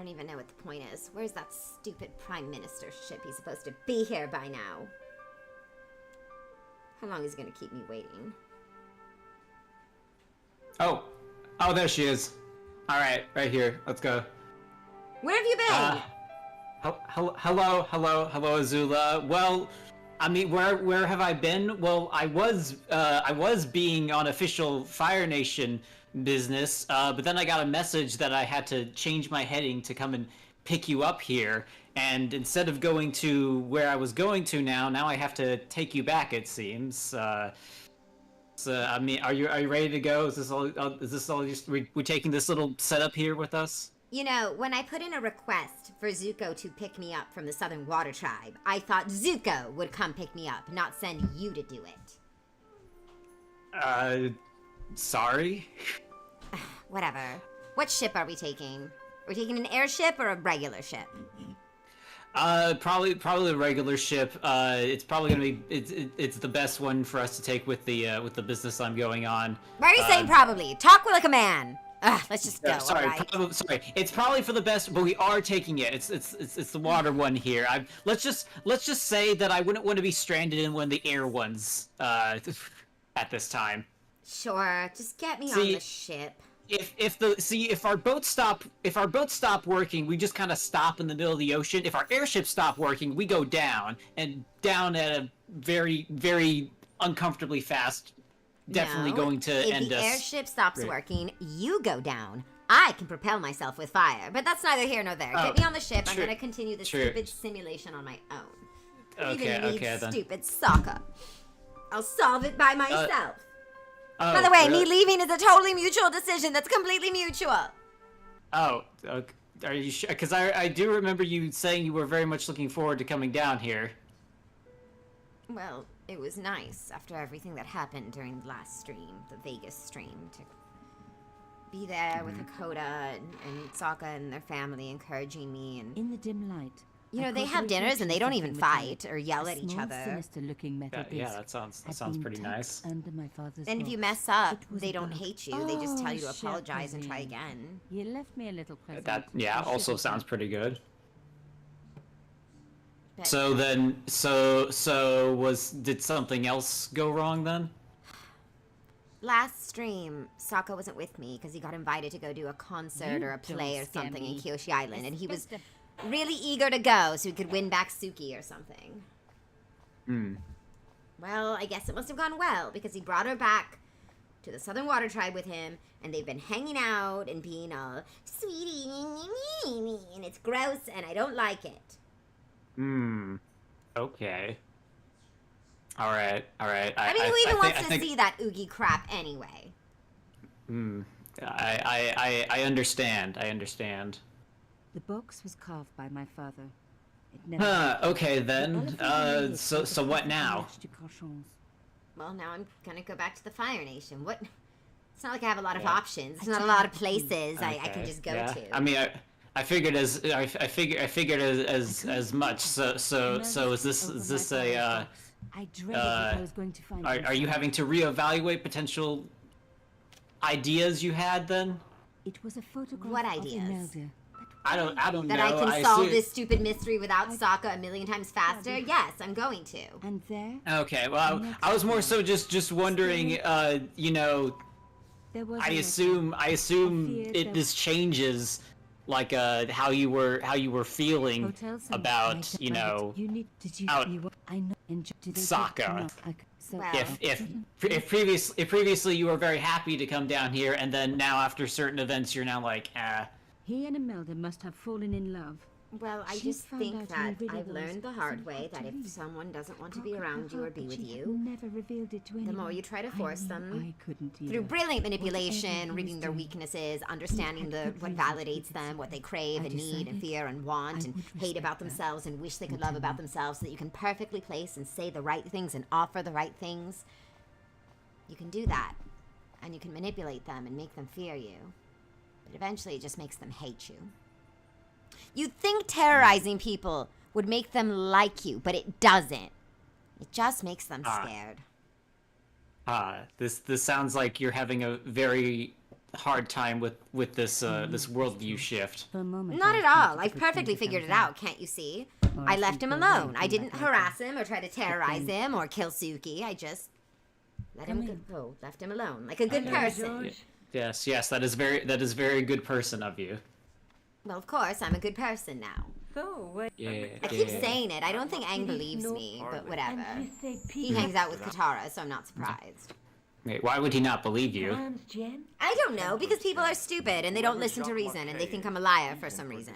don't even know what the point is. Where's that stupid prime minister ship? He's supposed to be here by now. How long is he gonna keep me waiting? Oh, there she is. All right, right here. Let's go. Where have you been? Hello, Azula. Well, I mean, where have I been? Well, I was being on official Fire Nation business, but then I got a message that I had to change my heading to come and pick you up here. And instead of going to where I was going to now I have to take you back. It seems. So I mean, are you ready to go? Is this all? Just we taking this little setup here with us? You know, when I put in a request for Zuko to pick me up from the Southern Water Tribe, I thought Zuko would come pick me up, not send you to do it. Sorry? Whatever. What ship are we taking? Are we taking an airship or a regular ship? Probably a regular ship. It's probably gonna be it's the best one for us to take with the business I'm going on. Why are you saying probably? Talk like a man. Let's just go. Sorry, all right? sorry. It's probably for the best, but we are taking it. It's the water one here. Let's just say that I wouldn't want to be stranded in one of the air ones at this time. Sure, just get me on the ship. If our boats stop working, we just kind of stop in the middle of the ocean. If our airships stop working, we go down at a very, very uncomfortably fast. Definitely going to end us. If the airship stops working, you go down. I can propel myself with fire, but that's neither here nor there. Get me on the ship. I'm going to continue this stupid simulation on my own. Okay, then. Stupid Sokka. I'll solve it by myself. By the way, me leaving is a totally mutual decision. That's completely mutual. Oh, okay. Are you sure? Because I do remember you saying you were very much looking forward to coming down here. Well, it was nice after everything that happened during the last stream, the Vegas stream, to be there with Hakoda and Sokka and their family encouraging me. And in the dim light, you know, they have dinners and they don't even fight or yell at each other. Yeah, that sounds pretty nice. And if you mess up, they don't hate you. They just tell you to apologize and try again. You left me a little present. That also sounds pretty good. But So then, did something else go wrong then? last stream, Sokka wasn't with me because he got invited to go do a concert or a play or something in Kyoshi Island, and he was really eager to go so he could win back Suki or something. Well, I guess it must have gone well because he brought her back to the Southern Water Tribe with him, and they've been hanging out and being all sweetie, and it's gross, and I don't like it. Okay. All right. I mean, who even wants to see that oogie crap anyway? I understand. The box was carved by my father. It never Okay then. So what now? Well, now I'm gonna go back to the Fire Nation. What? It's not like I have a lot of options. There's not a lot of places I can just go to. I mean, I figured as much. So is this a? I dreaded that I was going to find. Are you having to reevaluate potential ideas you had then? It was a photograph. What of ideas? Imelda. I don't know. That I can solve this stupid mystery without Sokka a million times faster? Yes, I'm going to. And there. Okay, well, I was more so just wondering, you know, I assume this changes, like, how you were feeling about, you know, Sokka. If previously you were very happy to come down here, and then now after certain events you're now like, He and Imelda must have fallen in love. Well, I just think that I've learned the hard way that if someone doesn't want to be around you or be with you, the more you try to force them, through brilliant manipulation, reading their weaknesses, understanding what validates them, what they crave and need and fear and want and hate about themselves and wish they could love about themselves, so that you can perfectly place and say the right things and offer the right things, you can do that. And you can manipulate them and make them fear you. But eventually it just makes them hate you. You'd think terrorizing people would make them like you, but it doesn't. It just makes them scared. This sounds like you're having a very hard time with this this worldview shift. Not at all. I've perfectly figured it out, can't you see? I left him alone. I didn't harass him or try to terrorize him or kill Suki. I just left him alone, like a good person. Yes, that is very good person of you. Well, of course, I'm a good person now. Yeah. I keep saying it. I don't think Aang believes me, but whatever. He hangs out with Katara, so I'm not surprised. Wait, why would he not believe you? I don't know, because people are stupid and they don't listen to reason and they think I'm a liar for some reason.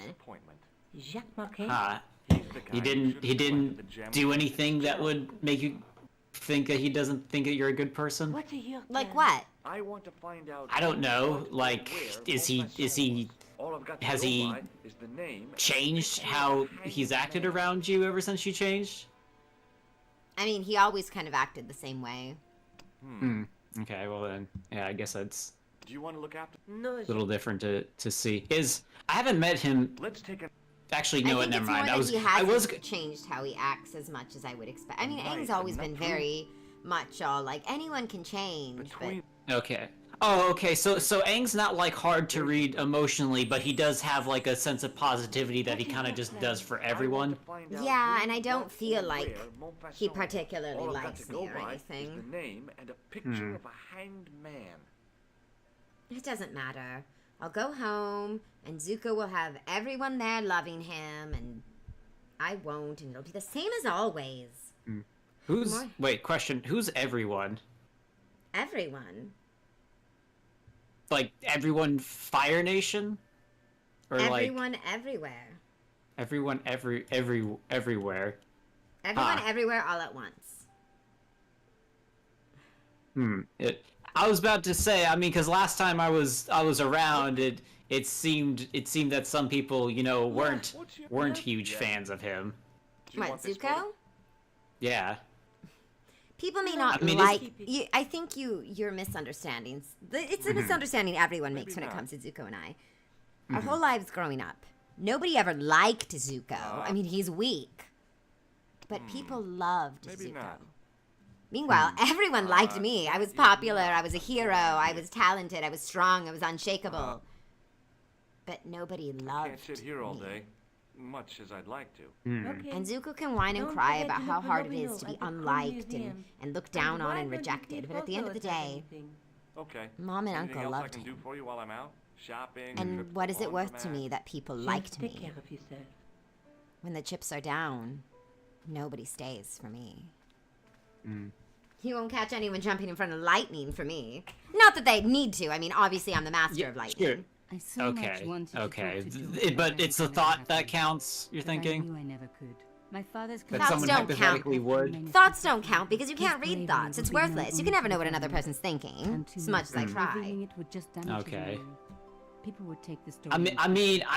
He didn't do anything that would make you think that he doesn't think that you're a good person? Like what? I want to find out. I don't know. Like, has he changed how he's acted around you ever since you changed? I mean, he always kind of acted the same way. Okay, well then, yeah, I guess that's Do you want to look after? a little different to see. I haven't met him. Let's take a. Actually, no, never mind. He hasn't changed how he acts as much as I would expect. I mean, Aang's always been very much all like anyone can change, but. Okay. Oh, okay. So Aang's not like hard to read emotionally, but he does have like a sense of positivity that he kind of just does for everyone. Yeah, and I don't feel like he particularly likes me or anything. The name and a picture of a hanged man. It doesn't matter. I'll go home, and Zuko will have everyone there loving him, and I won't, and it'll be the same as always. Wait, question. Who's everyone? Everyone. Like, everyone Fire Nation? Or everyone everywhere. Everyone everywhere. Everyone everywhere all at once. I was about to say, I mean, because last time I was around, it seemed that some people, you know, weren't huge fans of him. What, Zuko? Yeah. People may not like you. I think you're misunderstanding. It's a misunderstanding everyone makes when it comes to Zuko and I. Our whole lives growing up, nobody ever liked Zuko. I mean, he's weak, but people loved Zuko. Not. Meanwhile, everyone liked me. I was popular. I was a hero. I was talented. I was strong. I was unshakable. But nobody loved Can't sit here all me. day, much as I'd like to. And Zuko can whine and cry about how hard it is to be unliked and looked down on and rejected. But at the end of the day, Okay. Mom and Anything Uncle else I loved can do him. for you while I'm out? Shopping. And what is it worth to me that people liked me? When the chips are down, nobody stays for me. You won't catch anyone jumping in front of lightning for me. Not that they need to. I mean, obviously I'm the master of lightning. Sure. I so much wanted to talk to George, But it's the thought that counts, you're but I thinking? knew I never could. My father's That Thoughts someone don't hypothetically count. would? Thoughts don't count because you can't read thoughts. It's worthless. You can never know what another person's thinking, as much as I try. Revealing it would just damage Okay. his name. People would take the story. I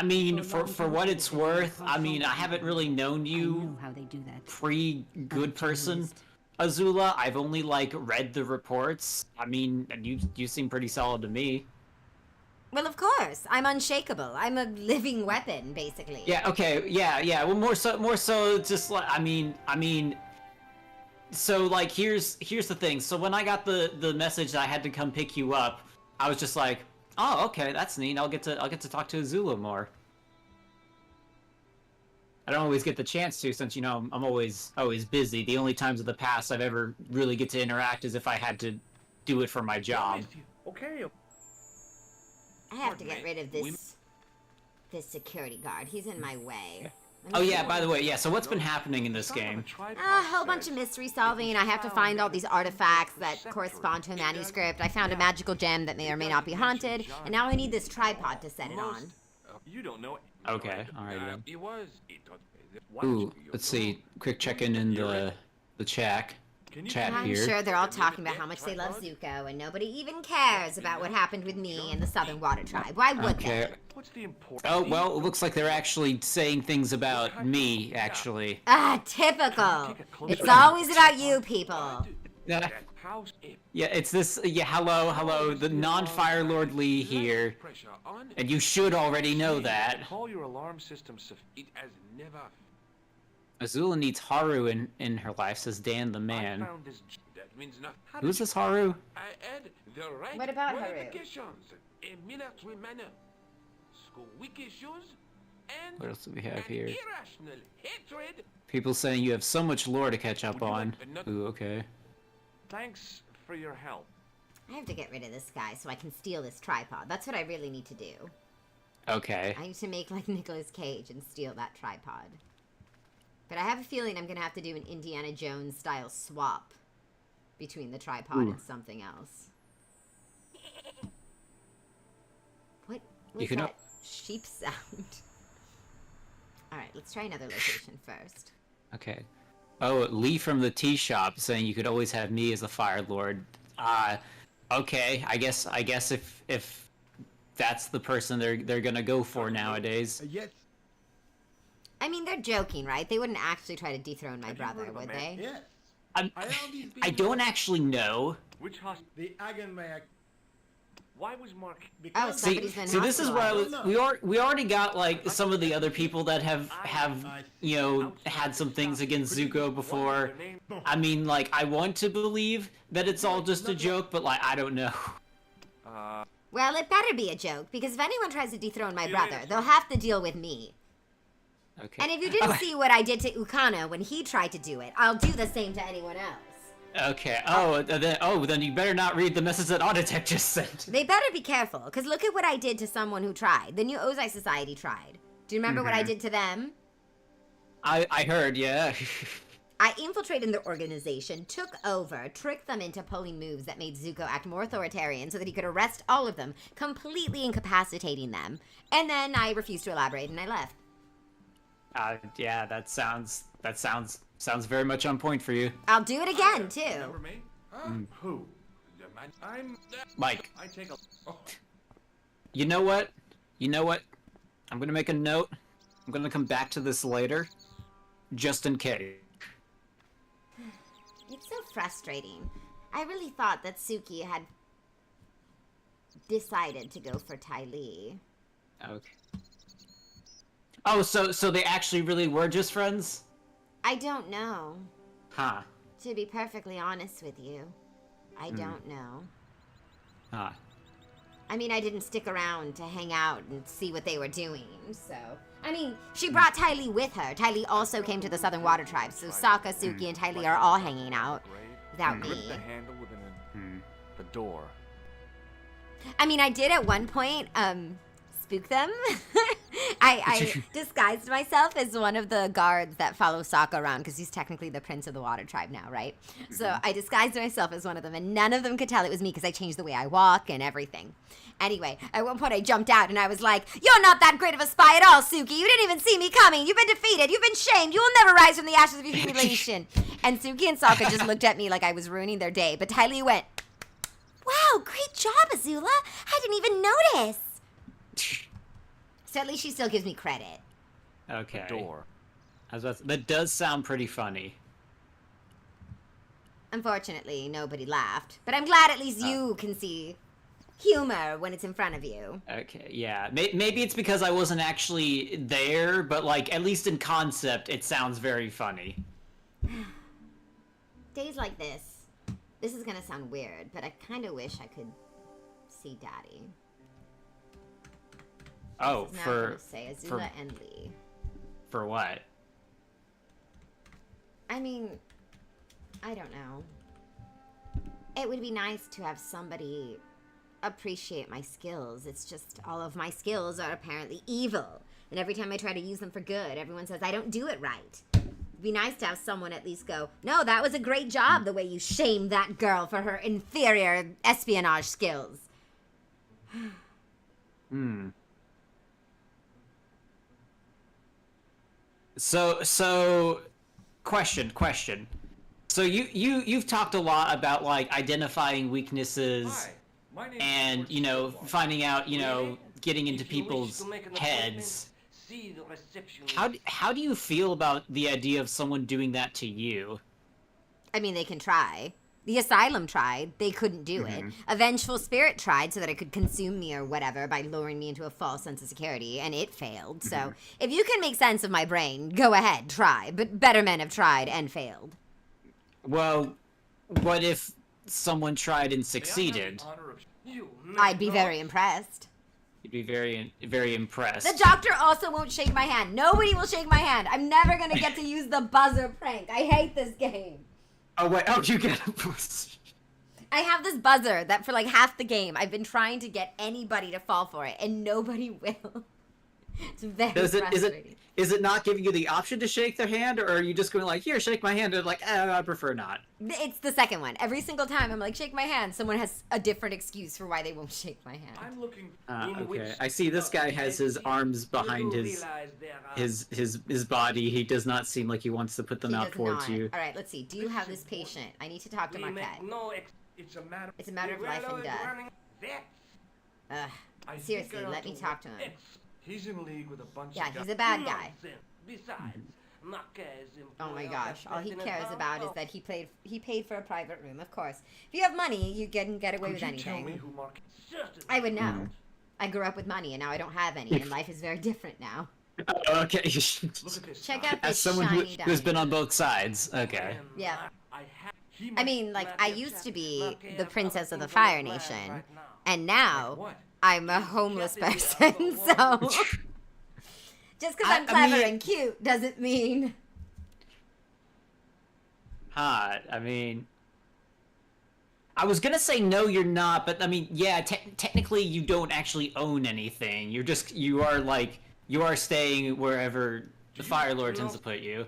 mean, for what it's worth, I mean, I haven't really known I you know how they do that. pre-good person, Azula. I've only like read the reports. I mean, you seem pretty solid to me. Well, of course. I'm unshakable. I'm a living weapon, basically. Yeah. Okay. Yeah. Well, more so, just like I mean. So like, here's the thing. So when I got the message that I had to come pick you up, I was just like, oh, okay, that's neat. I'll get to talk to Azula more. I don't always get the chance to, since, you know, I'm always busy. The only times of the past I've ever really get to interact is if I had to do it for my job. Okay. I have to get rid of this security guard. He's in my way. Oh yeah, by the way, yeah, so what's been happening in this game? A whole bunch of mystery solving. I have to find all these artifacts that correspond to a manuscript. I found a magical gem that may or may not be haunted, and now I need this tripod to set it on. You don't know. Okay, alright then. It was. Ooh, let's see. Quick check-in in the chat I'm here. sure they're all talking about how much they love Zuko, and nobody even cares about what happened with me and the Southern Water Tribe. Why would they? What's the important? Oh, well, it looks like they're actually saying things about me, actually. Ah, typical. It's always about you people. Yeah, it's this, hello, the non-Fire Lord Lee here, and you should already know that. Call your alarm system. It has never. Azula needs Haru in her life, says Dan the man. I found this. That means nothing. Who's this Haru? I add the right What about Haru? qualifications. a military manner. Weak issues and What else do we have an here? irrational hatred. People saying you have so much lore to catch up on. Ooh, okay. Thanks for your help. I have to get rid of this guy so I can steal this tripod. That's what I really need to do. Okay. I need to make like Nicolas Cage and steal that tripod. But I have a feeling I'm going to have to do an Indiana Jones style swap between the tripod and something else. What was that sheep sound? Alright, let's try another location first. Okay. Oh, Lee from the tea shop saying you could always have me as the Fire Lord. Okay. I guess if that's the person they're gonna go for nowadays. Yes. I mean, they're joking, right? They wouldn't actually try to dethrone my brother, would they? Yes. I don't actually know. Which hospital? The Agenmayak. Why was Mark? Oh, Because somebody's been See, this is where I was. hospitalized. We already got like some of the other people that have you know had some things against Zuko before. I mean, like I want to believe that it's all just a joke, but like I don't know. Well, it better be a joke, because if anyone tries to dethrone my brother, they'll have to deal with me. Okay. And if you didn't see what I did to Ukana when he tried to do it, I'll do the same to anyone else. Okay. Then you better not read the message that Auditech just sent. They better be careful, because look at what I did to someone who tried. The new Ozai Society tried. Do you remember what I did to them? I heard, yeah. I infiltrated their organization, took over, tricked them into pulling moves that made Zuko act more authoritarian so that he could arrest all of them, completely incapacitating them. And then I refused to elaborate and I left. Yeah, that sounds very much on point for you. I'll do it again, too. Never me? Who? The man. I'm. Mike. I take a. Oh. You know what? I'm gonna make a note. I'm gonna come back to this later, just in case. It's so frustrating. I really thought that Suki had decided to go for Ty Lee. Okay. Oh, so they actually really were just friends? I don't know. Huh. To be perfectly honest with you, I don't know. Huh. I mean, I didn't stick around to hang out and see what they were doing, so... I mean, she brought Ty Lee with her. Ty Lee also came to the Southern Water Tribes, so Sokka, Suki, and Ty Lee are all hanging out without me. Grip the handle within the door. I mean, I did at one point, spook them. I disguised myself as one of the guards that follow Sokka around, because he's technically the prince of the water tribe now, right? So I disguised myself as one of them, and none of them could tell it was me, because I changed the way I walk and everything. Anyway, at one point I jumped out, and I was like, "You're not that great of a spy at all, Suki. You didn't even see me coming. You've been defeated. You've been shamed. You will never rise from the ashes of your humiliation." And Suki and Sokka just looked at me like I was ruining their day, but Ty Lee went, "Wow, great job, Azula. I didn't even notice." So at least she still gives me credit. Okay. Door. That does sound pretty funny. Unfortunately, nobody laughed. But I'm glad at least you can see humor when it's in front of you. Okay, yeah. Maybe it's because I wasn't actually there, but like at least in concept, it sounds very funny. Days like this is gonna sound weird, but I kind of wish I could see Daddy. Oh, This is now for gonna say Azula and Lee. for what? I mean, I don't know. It would be nice to have somebody appreciate my skills. It's just all of my skills are apparently evil. And every time I try to use them for good, everyone says I don't do it right. It'd be nice to have someone at least go, "No, that was a great job, the way you shamed that girl for her inferior espionage skills." So, question. So you've talked a lot about like identifying weaknesses Hi, my name and is finding out getting into people's heads. See the reception. How do you feel about the idea of someone doing that to you? I mean, they can try. The Asylum tried. They couldn't do it. A Vengeful Spirit tried so that it could consume me or whatever by lowering me into a false sense of security, and it failed. So if you can make sense of my brain, go ahead, try. But better men have tried and failed. Well, what if someone tried and succeeded? I'd be very impressed. You'd be very impressed. The doctor also won't shake my hand. Nobody will shake my hand. I'm never gonna get to use the buzzer prank. I hate this game. Oh wait, oh you get I have this buzzer that for like half the game I've been trying to get anybody to fall for it, and nobody will. It's very frustrating. Is it not giving you the option to shake their hand, or are you just going like, here, shake my hand, and like, I prefer not? It's the second one. Every single time I'm like, shake my hand, someone has a different excuse for why they won't shake my hand. I'm looking. Okay. I see this guy has his arms behind his body. He does not seem like he wants to put them out towards you. All right, let's see. Do you have this patient? I need to talk to Marquette. No, it's a matter of life and death. Ugh. Seriously, let me talk to him. He's in league with a bunch Yeah, of he's a bad guy. Besides, Oh my gosh, all he cares about is that he paid for a private room, of course. If you have money, you can get away with anything. I would know. I grew up with money, and now I don't have any, and life is very different now. Okay. Check out this As someone who's been on both sides. Okay. Yeah. I mean, like, I used to be the princess of the Fire Nation, and now I'm a homeless person, so... Just because I'm clever and cute doesn't mean... I mean... I was gonna say no, you're not, but I mean, yeah, technically you don't actually own anything. You are staying wherever the Fire Lord tends to put you.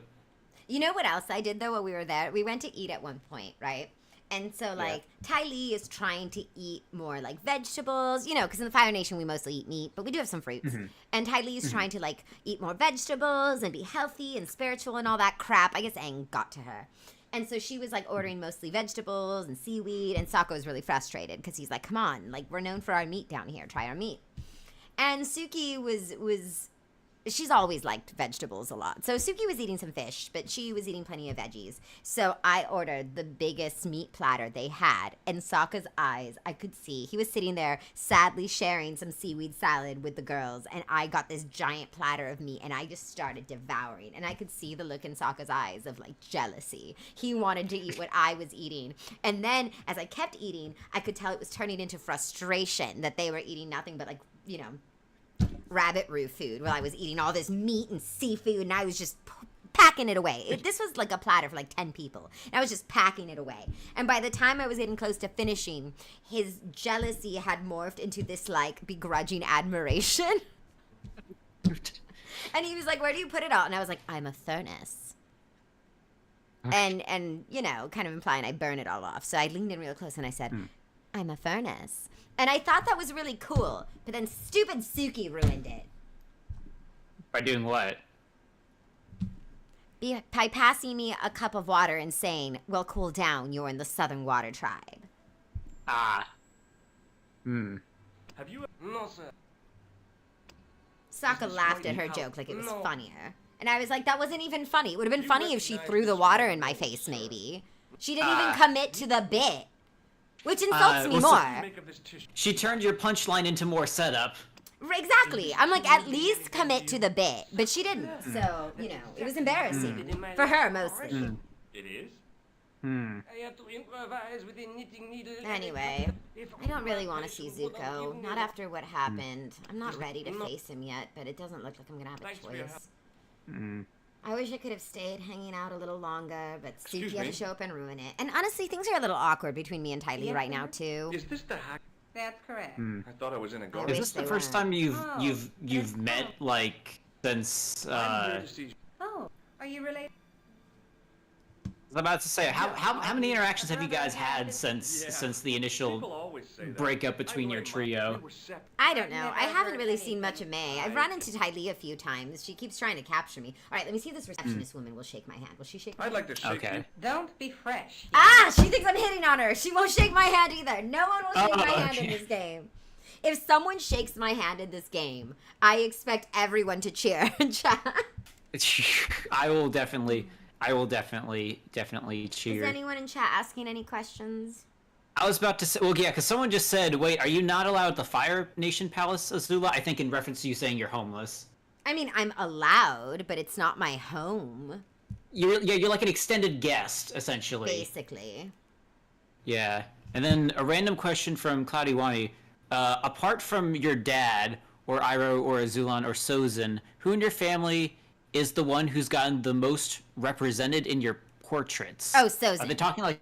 You know what else I did, though, while we were there? We went to eat at one point, right? And so, like, Ty Lee is trying to eat more, like, vegetables, you know, because in the Fire Nation we mostly eat meat, but we do have some fruits. And Ty Lee is trying to, like, eat more vegetables and be healthy and spiritual and all that crap. I guess Aang got to her. And so she was, like, ordering mostly vegetables and seaweed, and Sokka was really frustrated because he's like, come on, like, we're known for our meat down here. Try our meat. And Suki was she's always liked vegetables a lot. So Suki was eating some fish, but she was eating plenty of veggies. So I ordered the biggest meat platter they had, and Sokka's eyes, I could see. He was sitting there sadly sharing some seaweed salad with the girls, and I got this giant platter of meat, and I just started devouring. And I could see the look in Sokka's eyes of, like, jealousy. He wanted to eat what I was eating. And then, as I kept eating, I could tell it was turning into frustration that they were eating nothing but, like, you know, rabbit root food while I was eating all this meat and seafood, and I was just packing it away. This was like a platter for like 10 people, and I was just packing it away. And by the time I was getting close to finishing, his jealousy had morphed into this like begrudging admiration. And he was like, where do you put it all? And I was like, I'm a furnace. And you know, kind of implying I burn it all off. So I leaned in real close and I said, I'm a furnace. And I thought that was really cool, but then stupid Suki ruined it. By doing what? By passing me a cup of water and saying, well, cool down, you're in the Southern Water Tribe. Have you? No, sir. Sokka laughed at her joke like it was funnier. And I was like, that wasn't even funny. It would have been funny if she threw the water in my face, maybe. She didn't even commit to the bit. Which insults me more. She turned your punchline into more setup. Exactly. I'm like, at least commit to the bit. But she didn't. So, you know, it was embarrassing. For her, mostly. It is? Anyway, I don't really want to see Zuko. Not after what happened. I'm not ready to face him yet, but it doesn't look like I'm going to have a choice. I wish I could have stayed hanging out a little longer, but Suki had to show up and ruin it. And honestly, things are a little awkward between me and Ty Lee right now, too. Is this the hack? That's correct. I thought I was in a garden. Is this the first time you've met, like, since, Oh, are you related? I was about to say, how many interactions have you guys had since the initial breakup between your trio? I don't know. I haven't really seen much of May. I've run into Ty Lee a few times. She keeps trying to capture me. All right, let me see if this receptionist woman will shake my hand. Will she shake my hand? I'd like to shake you. Don't be fresh. Ah, she thinks I'm hitting on her. She won't shake my hand either. No one will shake my hand in this game. If someone shakes my hand in this game, I expect everyone to cheer in chat. I will definitely cheer. Is anyone in chat asking any questions? I was about to say, well, yeah, because someone just said, wait, are you not allowed at the Fire Nation Palace, Azula? I think in reference to you saying you're homeless. I mean, I'm allowed, but it's not my home. You're like an extended guest, essentially. Basically. Yeah. And then a random question from Cloudy Wani. apart from your dad, or Iroh, or Azulon, or Sozin, who in your family is the one who's gotten the most represented in your portraits? Oh, Sozin. Are they talking like...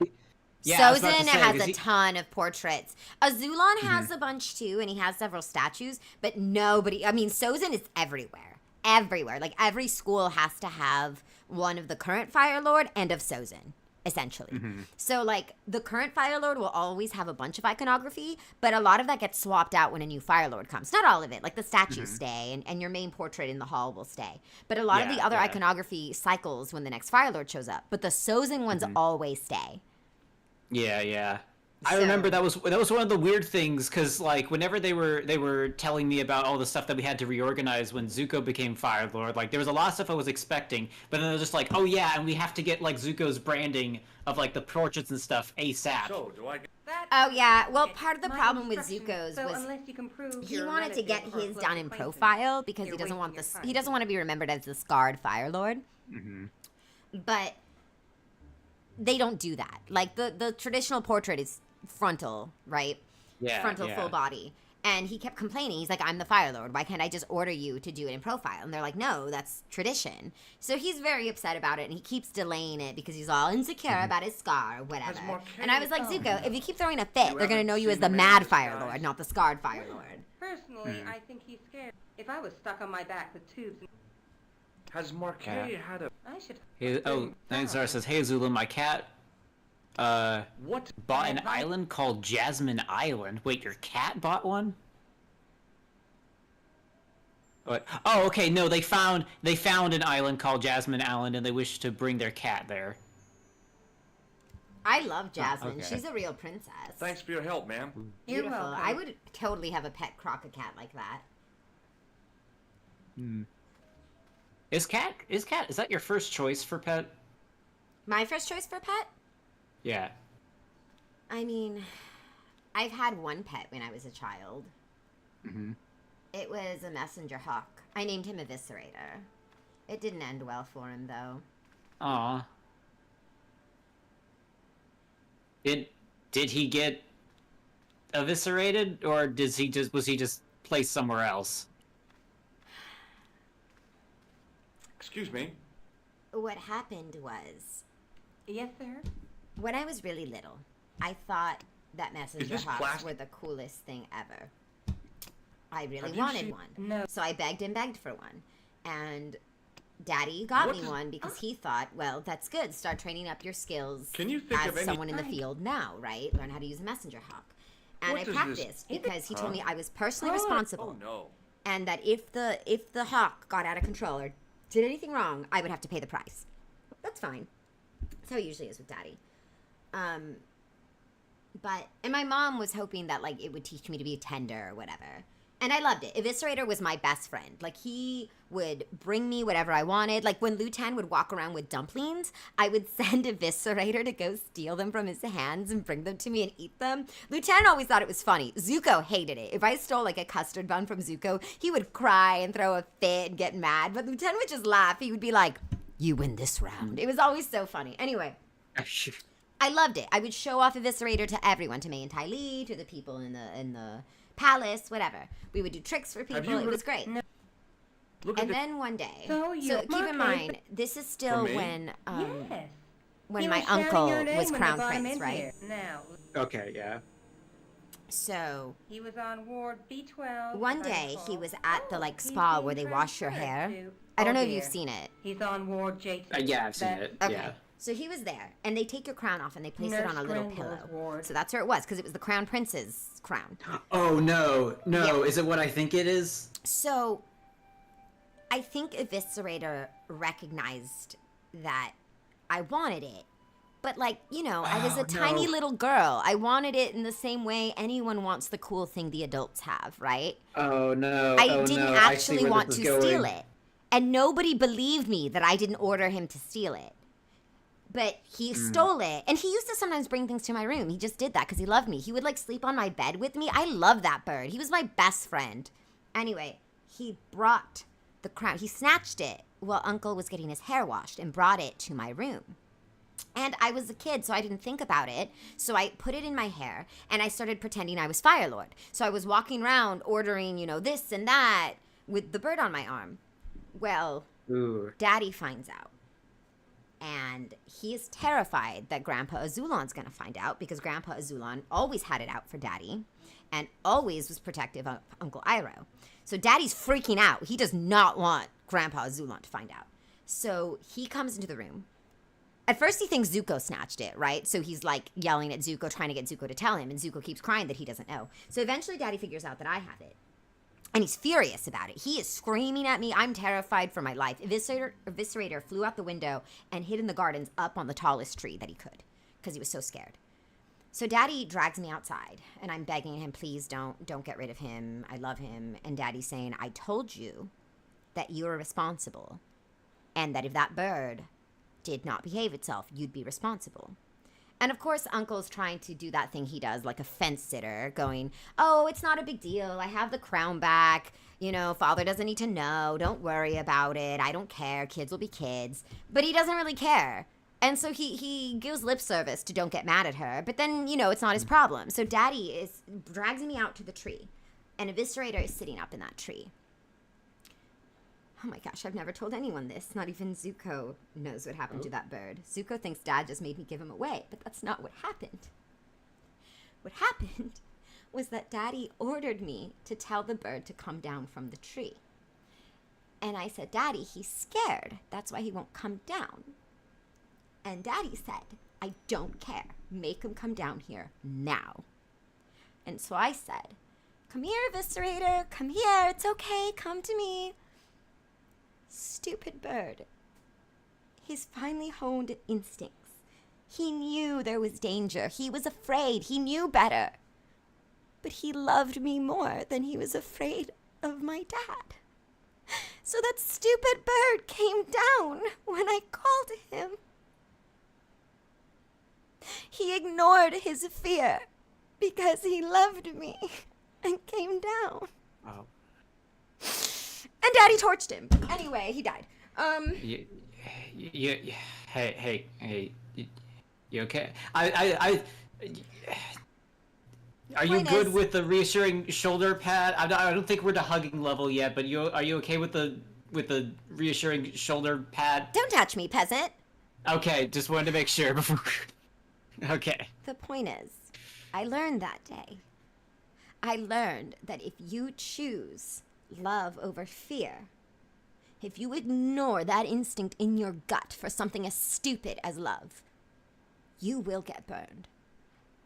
Yeah, I was about to Sozin say, has a ton of portraits. Azulon has a bunch too, and he has several statues, but nobody... I mean, Sozin is everywhere. Everywhere. Like, every school has to have one of the current Fire Lord and of Sozin, essentially. So, like, the current Fire Lord will always have a bunch of iconography, but a lot of that gets swapped out when a new Fire Lord comes. Not all of it. Like, the statues stay, and your main portrait in the hall will stay. But a lot of the other iconography cycles when the next Fire Lord shows up. But the Sozin ones always stay. Yeah. I remember that was one of the weird things, because like whenever they were telling me about all the stuff that we had to reorganize when Zuko became Fire Lord, like there was a lot of stuff I was expecting, but then it was just like, oh yeah, and we have to get like Zuko's branding of like the portraits and stuff ASAP. So, do I get... Oh, yeah. Well, part of the problem with Zuko's so was unless you can prove he you're wanted to get relative or his close done in acquaintance, profile because he you're doesn't want wasting this. your He time. doesn't want to be remembered as the scarred Fire Lord. But they don't do that. Like the traditional portrait is frontal, right? Yeah, Frontal full body. And he kept complaining. He's like, I'm the Fire Lord. Why can't I just order you to do it in profile? And they're like, no, that's tradition. So he's very upset about it, and he keeps delaying it because he's all insecure about his scar or whatever. And I was like, Zuko, if you keep throwing a fit, they're going to know you as the mad Fire Lord, not the scarred Fire Lord. Personally, I think he's scared. If I was stuck on my back with tubes, Has Marquet had a... I should... Zara says, hey Azula, my cat What? bought an island called Jasmine Island. Wait, your cat bought one? What? Oh, okay. No, they found an island called Jasmine Island, and they wish to bring their cat there. I love Jasmine. okay. She's a real princess. Thanks for your help, ma'am. You're Beautiful. welcome. I would totally have a pet croc cat like that. Is that your first choice for pet? My first choice for pet? Yeah. I mean, I've had one pet when I was a child. It was a messenger hawk. I named him Eviscerator. It didn't end well for him, though. Aw. Did he get eviscerated, or was he just placed somewhere else? Excuse me. What happened was, Yes, sir? when I was really little, I thought that messenger this hawks plastic? were the coolest thing ever. I really Have you wanted seen- one. No. So I begged and begged for one. And Daddy got What me does- one because he thought, well, that's good. Start training up your skills Can you think as of any- someone in the field now, right? Learn how to use a messenger hawk. And What I does practiced this- because he told me Huh? I was personally Oh responsible. no. And that if the hawk got out of control or did anything wrong, I would have to pay the price. That's fine. That's how it usually is with Daddy. And my mom was hoping that like it would teach me to be tender or whatever. And I loved it. Eviscerator was my best friend. Like, he would bring me whatever I wanted. Like, when Lutan would walk around with dumplings, I would send Eviscerator to go steal them from his hands and bring them to me and eat them. Lutan always thought it was funny. Zuko hated it. If I stole, like, a custard bun from Zuko, he would cry and throw a fit and get mad. But Lutan would just laugh. He would be like, you win this round. It was always so funny. Anyway. I loved it. I would show off Eviscerator to everyone, to May and Ty Lee, to the people in the palace, whatever. We would do tricks for people. It was great. Look at And the... then one day, So you- keep in mind, this is still For me? when Yes. when He my was shouting uncle your name was when crown they brought him prince, in right? here. Now, Okay, yeah. So he was on ward B12. one if I day recall. he was at the like He's spa being where they wash your hair. transferred to- I don't know Oh, if you've dear. seen it. He's on ward J2. Yeah, I've seen That- it. Okay. Yeah. So he was there, and they take your crown off and they place it Nurse on a little Grendel's pillow. ward. So that's where it was, because it was the crown prince's crown. Oh no. Yeah. Is it what I think it is? So I think Eviscerator recognized that I wanted it. But, like, you know, I was a tiny no. little girl. I wanted it in the same way anyone wants the cool thing the adults have, right? Oh no. I didn't actually want to steal it. And nobody believed me that I didn't order him to steal it. But he stole it. And he used to sometimes bring things to my room. He just did that because he loved me. He would, like, sleep on my bed with me. I love that bird. He was my best friend. Anyway, he brought the crown. He snatched it while Uncle was getting his hair washed and brought it to my room. And I was a kid, so I didn't think about it. So I put it in my hair, and I started pretending I was Fire Lord. So I was walking around ordering, this and that with the bird on my arm. Well, Daddy finds out. And he is terrified that Grandpa Azulon's going to find out because Grandpa Azulon always had it out for Daddy and always was protective of Uncle Iroh. So Daddy's freaking out. He does not want Grandpa Azulon to find out. So he comes into the room. At first, he thinks Zuko snatched it, right? So he's like yelling at Zuko, trying to get Zuko to tell him, and Zuko keeps crying that he doesn't know. So eventually, Daddy figures out that I have it, and he's furious about it. He is screaming at me. I'm terrified for my life. Eviscerator flew out the window and hid in the gardens up on the tallest tree that he could because he was so scared. So Daddy drags me outside, and I'm begging him, please don't get rid of him. I love him. And Daddy's saying, I told you that you were responsible, and that if that bird did not behave itself, you'd be responsible. And of course, Uncle's trying to do that thing he does, like a fence sitter, going, oh, it's not a big deal. I have the crown back. Father doesn't need to know. Don't worry about it. I don't care. Kids will be kids. But he doesn't really care. And so he gives lip service to don't get mad at her. But then, it's not his problem. So Daddy drags me out to the tree. And Eviscerator is sitting up in that tree. Oh my gosh, I've never told anyone this. Not even Zuko knows what happened to that bird. Zuko thinks Dad just made me give him away, but that's not what happened. What happened was that Daddy ordered me to tell the bird to come down from the tree. And I said, Daddy, he's scared. That's why he won't come down. And Daddy said, I don't care. Make him come down here now. And so I said, come here, Eviscerator. Come here. It's okay. Come to me. Stupid bird. He's finally honed instincts. He knew there was danger. He was afraid. He knew better. But he loved me more than he was afraid of my dad. So that stupid bird came down when I called him. He ignored his fear because he loved me and came down. Oh. And Daddy torched him. Anyway, he died. Hey, you okay? Are you good with the reassuring shoulder pad? I don't think we're to hugging level yet, but are you okay with the reassuring shoulder pad? Don't touch me, peasant. Okay, just wanted to make sure before. Okay. The point is, I learned that day. I learned that if you choose love over fear, if you ignore that instinct in your gut for something as stupid as love, you will get burned.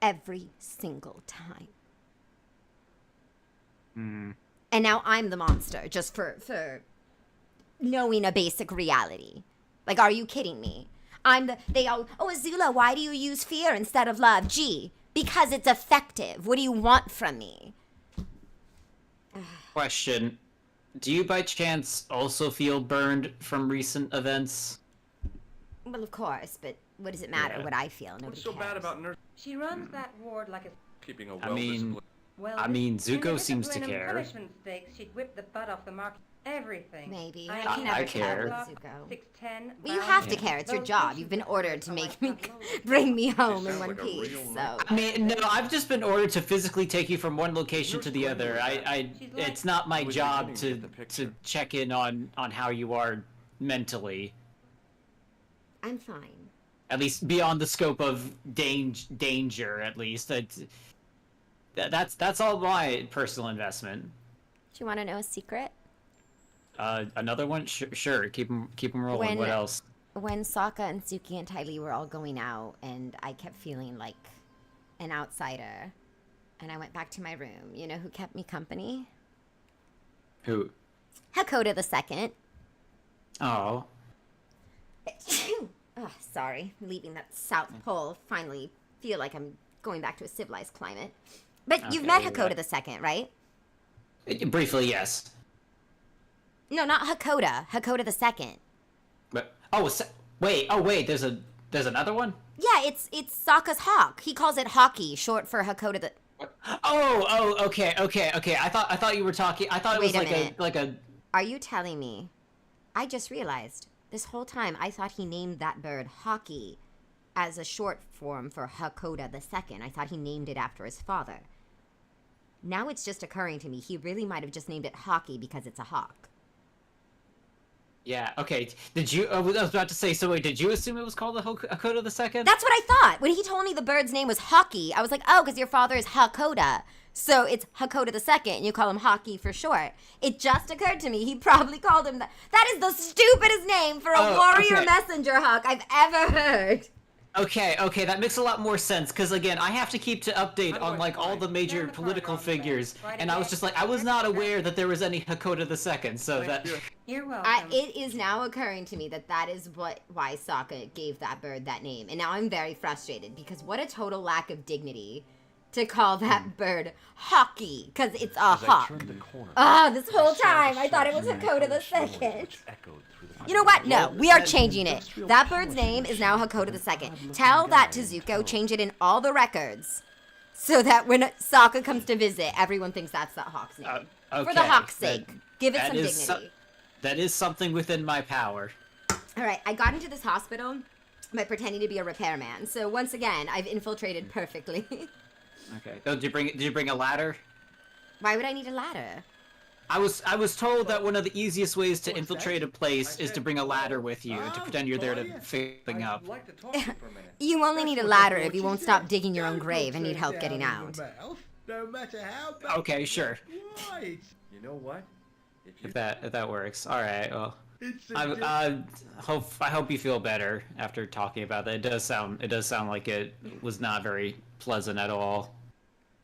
Every single time. And now I'm the monster, just for knowing a basic reality. Like, are you kidding me? Azula, why do you use fear instead of love? Gee, because it's effective. What do you want from me? Question. Do you by chance also feel burned from recent events? Well, of course, but what does it matter what I feel? Nobody What's so cares. bad about nurse She runs that ward like a... keeping a I mean, well-disciplined... Zuko seems to care. punishment stakes, she'd whip the butt off the mark. Everything. Maybe. I care. 6'10". Well, you have to care. It's your job. You've been ordered to bring me home in one piece. So. I mean, no, I've just been ordered to physically take you from one location to the other. It's not my job to check in on how you are mentally. I'm fine. At least beyond the scope of danger, at least. That's all my personal investment. Do you want to know a secret? Another one? Sure. Keep them rolling. What else? When Sokka and Suki and Ty Lee were all going out, and I kept feeling like an outsider, and I went back to my room. You know who kept me company? Who? Hakoda II. Oh. Oh, sorry. Leaving that South Pole. Finally feel like I'm going back to a civilized climate. But you've met Hakoda II, right? Briefly, yes. No, not Hakoda. Hakoda II. But wait. There's another one. Yeah, it's Sokka's hawk. He calls it Hockey, short for Hakoda the. Okay. I thought you were talking. I thought it was like a. Are you telling me? I just realized this whole time I thought he named that bird Hockey as a short form for Hakoda II. I thought he named it after his father. Now it's just occurring to me, he really might have just named it Hockey because it's a hawk. Yeah, okay. Did you... I was about to say, so wait, did you assume it was called the Hakoda II? That's what I thought! When he told me the bird's name was Hockey, I was like, oh, because your father is Hakoda. So it's Hakoda II, and you call him Hockey for short. It just occurred to me, he probably called him that. That is the stupidest name for a warrior messenger hawk I've ever heard. Okay, that makes a lot more sense, because again, I have to keep to update on, like, all the major political figures, and I was just like, I was not aware that there was any Hakoda II, so that... You're welcome. It is now occurring to me that is why Sokka gave that bird that name, and now I'm very frustrated, because what a total lack of dignity to call that bird Hockey, because it's a hawk. This whole time, I thought it was Hakoda II. You know what? No, we are changing it. That bird's name is now Hakoda II. Tell that to Zuko, change it in all the records, so that when Sokka comes to visit, everyone thinks that's that hawk's name. Okay. For the hawk's sake. Give it some dignity. That is something within my power. Alright, I got into this hospital by pretending to be a repairman, so once again, I've infiltrated perfectly. Okay. Oh, did you bring a ladder? Why would I need a ladder? I was told that one of the easiest ways to infiltrate a place is to bring a ladder with you and to pretend you're there to fix things up. You only need a ladder if you won't stop digging your own grave and need help getting out. Okay, sure. You know what? If that works. All right. Well, I hope you feel better after talking about that. It does sound like it was not very pleasant at all.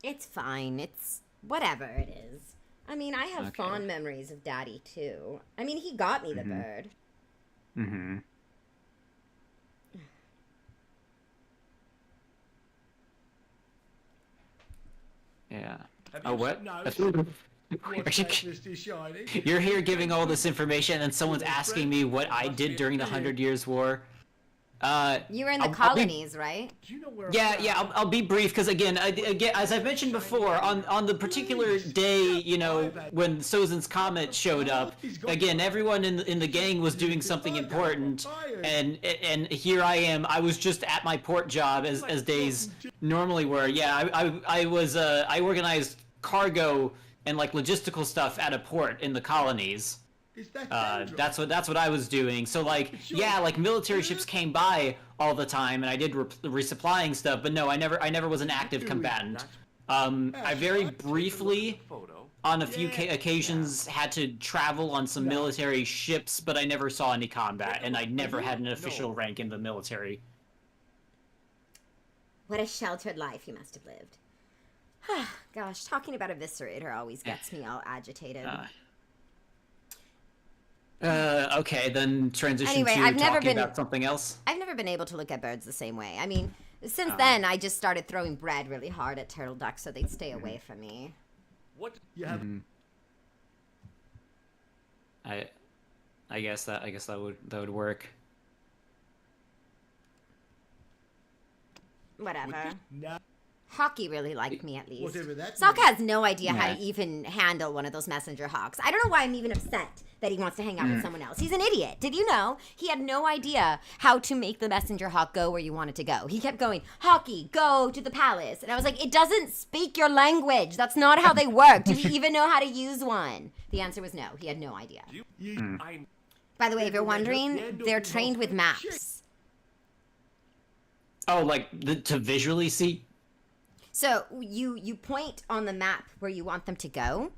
It's fine. It's whatever it is. I mean, I have fond memories of Daddy, too. I mean, he got me the bird. Mm-hmm. Yeah. Oh, what? You're here giving all this information and someone's asking me what I did during the 100 Years' War? You were in the colonies, right? Yeah, I'll be brief, because again, as I've mentioned before, on the particular day, you know, when Sozin's Comet showed up, again, everyone in the gang was doing something important, and here I am, I was just at my port job, as days normally were. Yeah, I organized cargo and, like, logistical stuff at a port in the colonies. That's what I was doing. So, like, yeah, like, military ships came by all the time, and I did resupplying stuff. But no, I never was an active combatant. I very briefly, on a few occasions, had to travel on some military ships, but I never saw any combat, and I never had an official rank in the military. What a sheltered life you must have lived. Gosh, talking about Eviscerator always gets me all agitated. Okay, then transition to talking about something else. I've never been able to look at birds the same way. I mean, since then, I just started throwing bread really hard at turtle ducks so they'd stay away from me. What? You have... I guess that would work. Whatever. Hockey really liked me, at least. Sokka has no idea how to even handle one of those messenger hawks. I don't know why I'm even upset that he wants to hang out with someone else. He's an idiot. Did you know? He had no idea how to make the messenger hawk go where you want it to go. He kept going, Hockey, go to the palace. And I was like, it doesn't speak your language. That's not how they work. Do you even know how to use one? The answer was no. He had no idea. By the way, if you're wondering, they're trained with maps. Oh, like, to visually see? So you point on the map where you want them to go,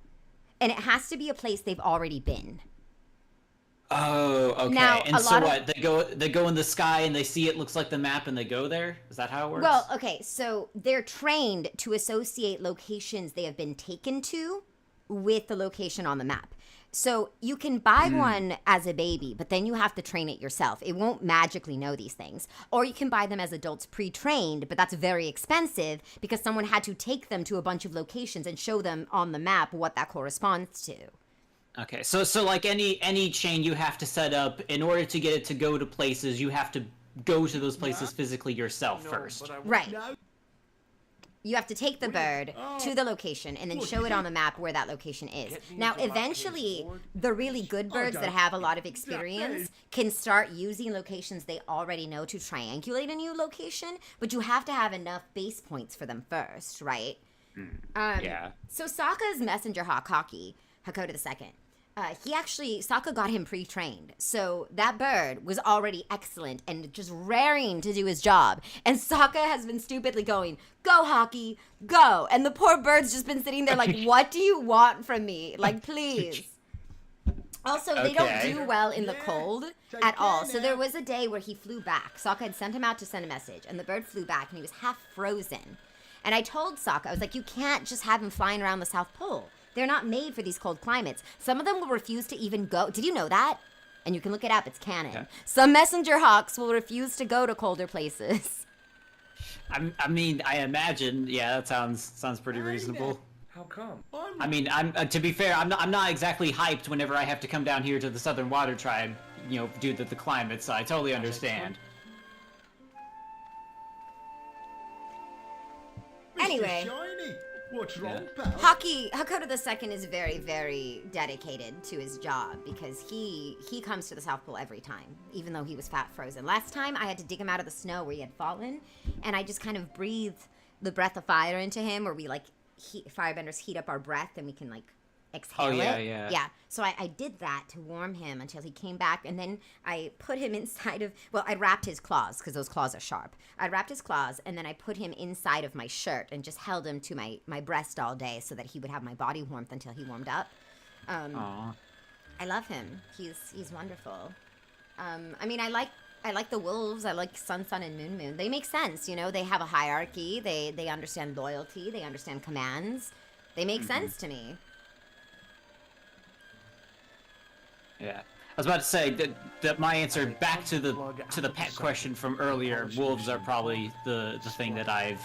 and it has to be a place they've already been. Oh, okay. Now, and so what? They go in the sky and they see it looks like the map and they go there? Is that how it works? Well, okay, so they're trained to associate locations they have been taken to with the location on the map. So you can buy one as a baby, but then you have to train it yourself. It won't magically know these things. Or you can buy them as adults pre-trained, but that's very expensive because someone had to take them to a bunch of locations and show them on the map what that corresponds to. Okay, so like any chain you have to set up, in order to get it to go to places, you have to go to those places physically yourself first. Right. You have to take the bird to the location and then show it on the map where that location is. Now, eventually, the really good birds that have a lot of experience can start using locations they already know to triangulate a new location, but you have to have enough base points for them first, right? Yeah. So Sokka's messenger hawk, Hakoda II, Sokka got him pre-trained. So that bird was already excellent and just raring to do his job. And Sokka has been stupidly going, go Haki, go. And the poor bird's just been sitting there like, what do you want from me? Like, please. Also, they don't do well in the cold at all. So there was a day where he flew back. Sokka had sent him out to send a message, and the bird flew back, and he was half frozen. And I told Sokka, I was like, you can't just have him flying around the South Pole. They're not made for these cold climates. Some of them will refuse to even go. Did you know that? And you can look it up. It's canon. Yeah. Some messenger hawks will refuse to go to colder places. I mean, I imagine. Yeah, that sounds pretty reasonable. How come? I mean, to be fair, I'm not exactly hyped whenever I have to come down here to the Southern Water Tribe, due to the climate. So I totally understand. Anyway. Shiny. What's wrong, pal? Hakoda II is very, very dedicated to his job because he comes to the South Pole every time, even though he was fat frozen. Last time, I had to dig him out of the snow where he had fallen, and I just kind of breathed the breath of fire into him, where we, firebenders heat up our breath and we can, exhale it. Yeah. So I did that to warm him until he came back, and then I put him inside of, I wrapped his claws, because those claws are sharp. I wrapped his claws, and then I put him inside of my shirt and just held him to my breast all day so that he would have my body warmth until he warmed up. I love him. He's wonderful. I mean, I like the wolves. I like Sun, and Moon. They make sense, They have a hierarchy. They understand loyalty. They understand commands. They make sense to me. Yeah, I was about to say that my answer back to the pet question from earlier. Wolves are probably the thing that I've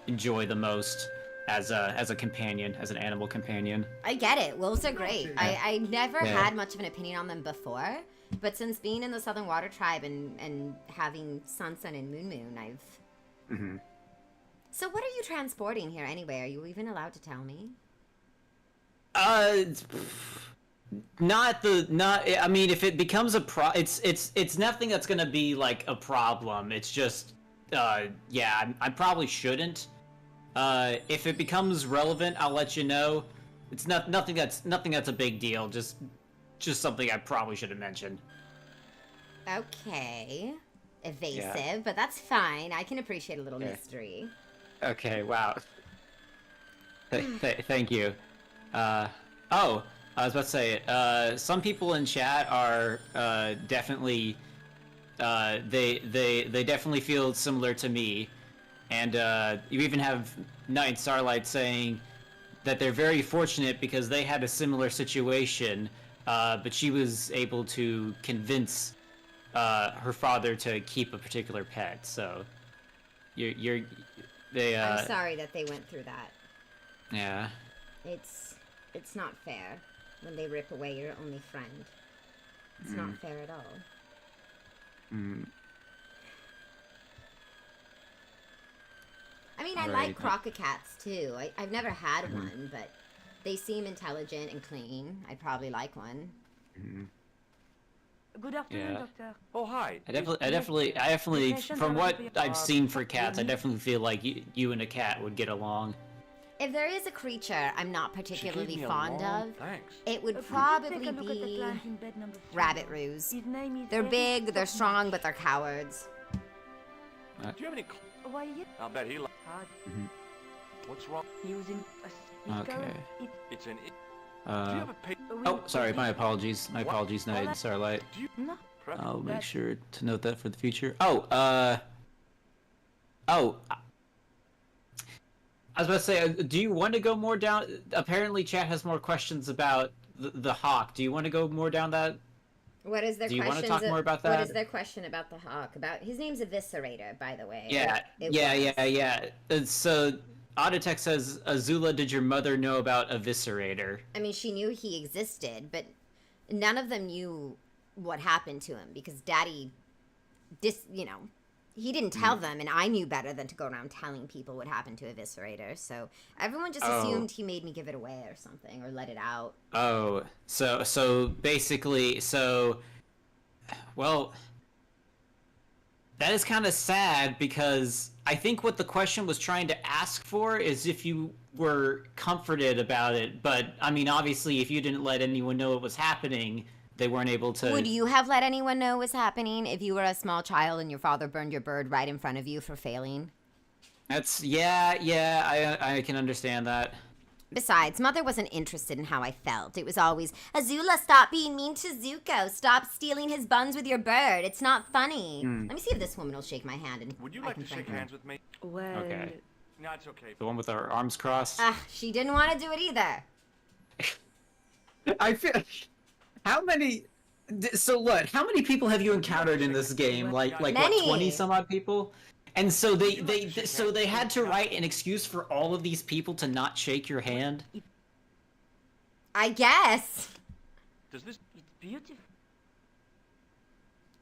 enjoy the most as a companion, as an animal companion. I get it. Wolves are great. Yeah. I never had much of an opinion on them before, but since being in the Southern Water Tribe and having Sun and Moon, I've. So what are you transporting here anyway? Are you even allowed to tell me? I mean, if it becomes it's nothing that's gonna be like a problem. It's just, I probably shouldn't. If it becomes relevant, I'll let you know. It's nothing that's a big deal. Just something I probably should have mentioned. Okay, evasive, but that's fine. I can appreciate a little mystery. Okay, wow. Thank you. I was about to say, some people in chat are definitely, they definitely feel similar to me, and you even have Night Starlight saying that they're very fortunate because they had a similar situation, but she was able to convince her father to keep a particular pet. So, I'm sorry that they went through that. Yeah. It's not fair. When they rip away your only friend. It's not fair at all. I mean, I like crococats too. I've never had one, but they seem intelligent and clean. I'd probably like one. Good afternoon, Doctor. Oh, hi. I definitely, from what I've seen for cats, I definitely feel like you and a cat would get along. If there is a creature I'm not particularly fond of, it would probably be rabbit roos. They're big, they're strong, but they're cowards. Do you have any? I'll bet he. What's wrong? Using a speaker. Okay. It's an. Oh, sorry. My apologies. Night Starlight. I'll make sure to note that for the future. I was about to say, do you want to go more down? Apparently, chat has more questions about the hawk. Do you want to go more down that? What is their? Do you want to talk more about that? What is their question about the hawk? About his name's Eviscerator, by the way. Yeah. So, Auditech says, Azula, did your mother know about Eviscerator? I mean, she knew he existed, but none of them knew what happened to him because Daddy, he didn't tell them, and I knew better than to go around telling people what happened to Eviscerator. So everyone just assumed he made me give it away or something, or let it out. Oh, so basically, well, that is kind of sad because I think what the question was trying to ask for is if you were comforted about it. But I mean, obviously, if you didn't let anyone know what was happening, they weren't able to. Would you have let anyone know what was happening if you were a small child and your father burned your bird right in front of you for failing? That's I can understand that. Besides, Mother wasn't interested in how I felt. It was always, Azula, stop being mean to Zuko. Stop stealing his buns with your bird. It's not funny. Let me see if this woman will shake my hand. And Would you like to shake hands with me? Well, Okay. No, it's okay. The one with our arms crossed. She didn't want to do it either. I feel. How many? So what? How many people have you encountered in this game? Like Many. what? 20 some odd people. And so they had to write an excuse for all of these people to not shake your hand. I guess. Does this? it's beautiful.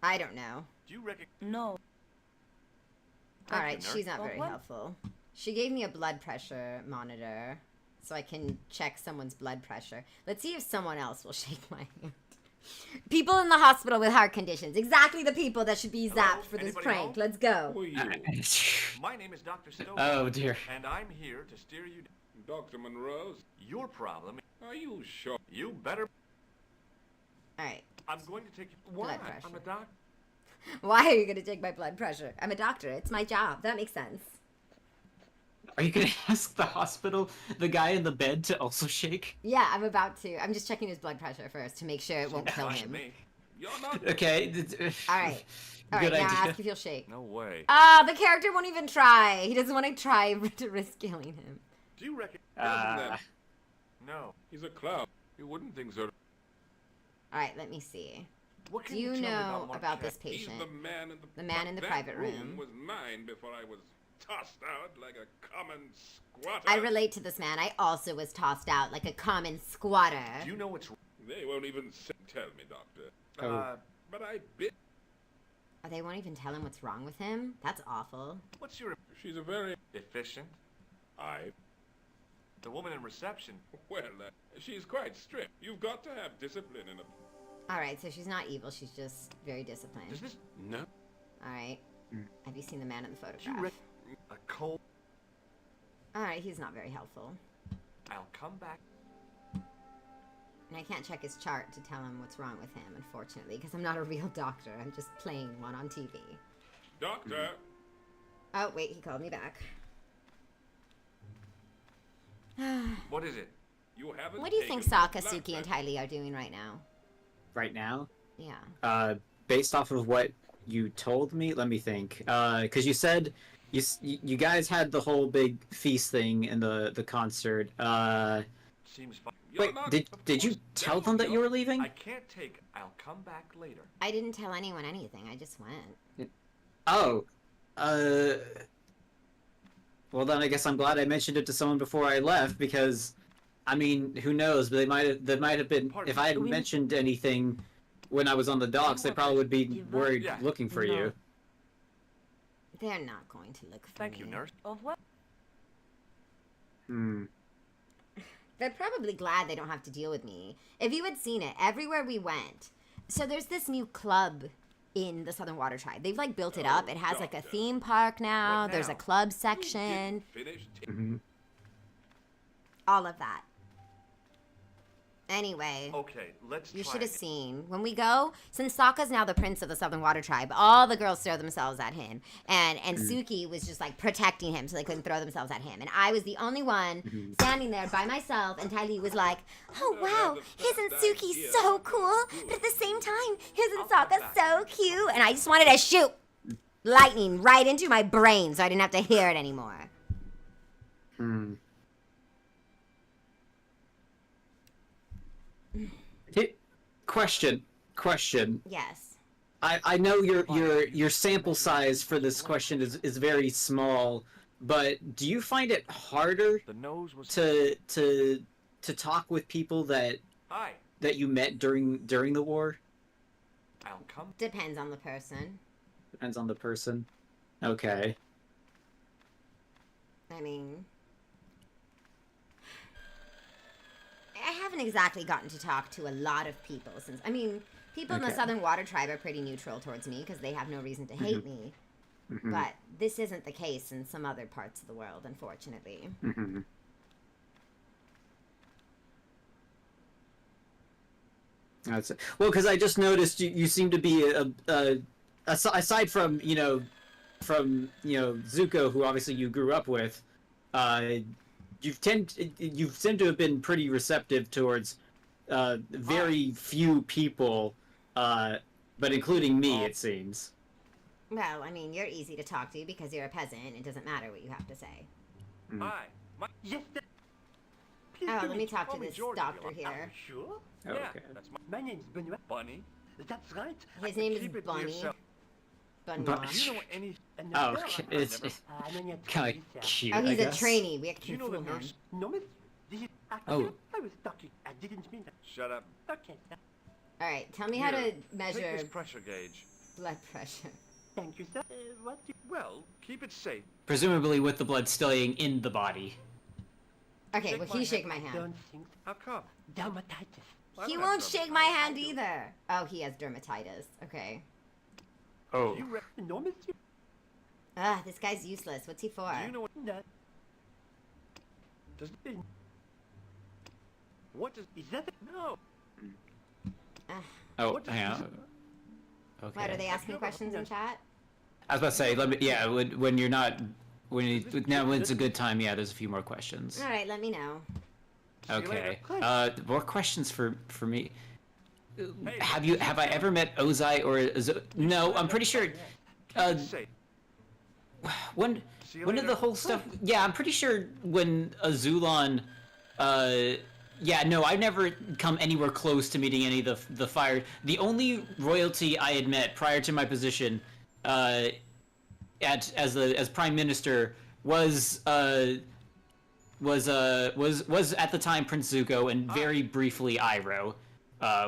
I don't know. Do you reckon? No. All right, nurse. she's not very What? helpful. She gave me a blood pressure monitor so I can check someone's blood pressure. Let's see if someone else will shake my hand. People in the hospital with heart conditions. Exactly the people that should be Hello? zapped for this Anybody prank. home? Let's go. Who are you? My name is Dr. Stone. Oh dear. And I'm here to steer you. Dr. Monroe? Your problem. Are you sure? You better. All right. I'm going to take you. Blood Why? pressure. I'm a doc. Why are you going to take my blood pressure? I'm a doctor. It's my job. That makes sense. Are you gonna ask the hospital, the guy in the bed, to also shake? Yeah, I'm about to. I'm just checking his blood pressure first to make sure it won't kill Fine with him. me. You're not. Okay. All right. All right, Good now idea. ask if he'll shake. No way. The character won't even try. He doesn't want to try to risk killing him. Do you reckon? No. He's a clown. You wouldn't think so. All right, let me see. What can Do you tell me know Marquette? about this He's patient? the man in the. The man in the that private room. was mine before I was tossed out like a common squatter. I relate to this man. I also was tossed out like a common squatter. Do you know what's? They won't even tell me, Doctor. Oh. But I bet Oh, they won't even tell him what's wrong with him? That's awful. What's your she's a very. efficient? I. The woman in reception. Well, she's quite strict. You've got to have discipline in a. All right, so she's not evil. She's just very disciplined. Does this? No. All right. Have you seen the man in the Do you photograph? reckon? A cold. All right, he's not very helpful. I'll come back. And I can't check his chart to tell him what's wrong with him, unfortunately, because I'm not a real doctor. I'm just playing one on TV. Doctor. Oh, wait, he called me back. What is it? You haven't. What do you think taken Sokka, blood Suki, and pressure. Ty Lee are doing right now? Right now, Yeah. based off of what you told me, let me think. Because you said you guys had the whole big feast thing in the concert. Seems fine. You're Wait, not- did you tell them that you were leaving? I can't take. I'll come back later. I didn't tell anyone anything. I just went. Oh, well then I guess I'm glad I mentioned it to someone before I left because, I mean, who knows? But they might have been. Pardon, If I do had we- mentioned anything when I was on the docks, they probably would be worried Yeah. looking for No. you. They're not going to look for Thank you, me. nurse. Of what? They're probably glad they don't have to deal with me. If you had seen it, everywhere we went. So there's this new club in the Southern Water Tribe. They've like built it up. It has like a theme park now. What There's a now? club section. Finished. All of that. Anyway. Okay, let's. You try should have again. seen. When we go, since Sokka's now the prince of the Southern Water Tribe, all the girls throw themselves at him. And Suki was just like protecting him so they couldn't throw themselves at him. And I was the only one standing there by myself. And Ty Lee was like, oh wow, isn't Suki so cool? But at the same time, isn't Sokka so cute? And I just wanted to shoot lightning right into my brain so I didn't have to hear it anymore. Question. Yes. I know your sample size for this question is very small, but do you find it harder The nose was. to talk with people that Hi. you met during the war? I'll come. Depends on the person. Depends on the person. Okay. I mean, I haven't exactly gotten to talk to a lot of people since. I mean, people in the Southern Water Tribe are pretty neutral towards me because they have no reason to hate me. But this isn't the case in some other parts of the world, unfortunately. That's it. Well, because I just noticed you seem to be aside from Zuko, who obviously you grew up with, you've seemed to have been pretty receptive towards very few people, but including me, it seems. Well, I mean, you're easy to talk to because you're a peasant. It doesn't matter what you have to say. Hi. Oh, let me talk to this doctor here. Sure? Oh, Yeah, okay. that's my name's Benoit. Bunny. That's right. His name is Bunny. Benoit. Do you know any... Oh, okay. It's kind of cute. Oh, he's I a guess. trainee. We Do can you know fool the him. nurse? No, miss. This is... Oh. I was talking. I didn't mean that. Shut up. Okay. All right, tell me how to measure Take this pressure gauge. blood pressure. Thank you, sir. What? Well, keep it safe. Presumably with the blood staying in the body. Okay, Shake well, my he shake hand. my hand. Don't think. How come? Dermatitis. I He don't won't have shake my hand either. Oh, he has dermatitis. Okay. Oh. You no, monsieur. Ah, this guy's useless. What's he for? Do you know what that? Does it? What does? Is that? No. Oh, What is hang this? on. Okay. What, are they asking questions in chat? I was about to say, when you're not, now when it's a good time, yeah, there's a few more questions. All right, let me know. Okay. More questions for me. Have I ever met Ozai or no? I'm pretty sure. Say. When did the whole stuff? Yeah, I'm pretty sure when Azulon. Yeah, no, I've never come anywhere close to meeting any of the fire. The only royalty I had met prior to my position, as prime minister was at the time Prince Zuko and very briefly Iroh,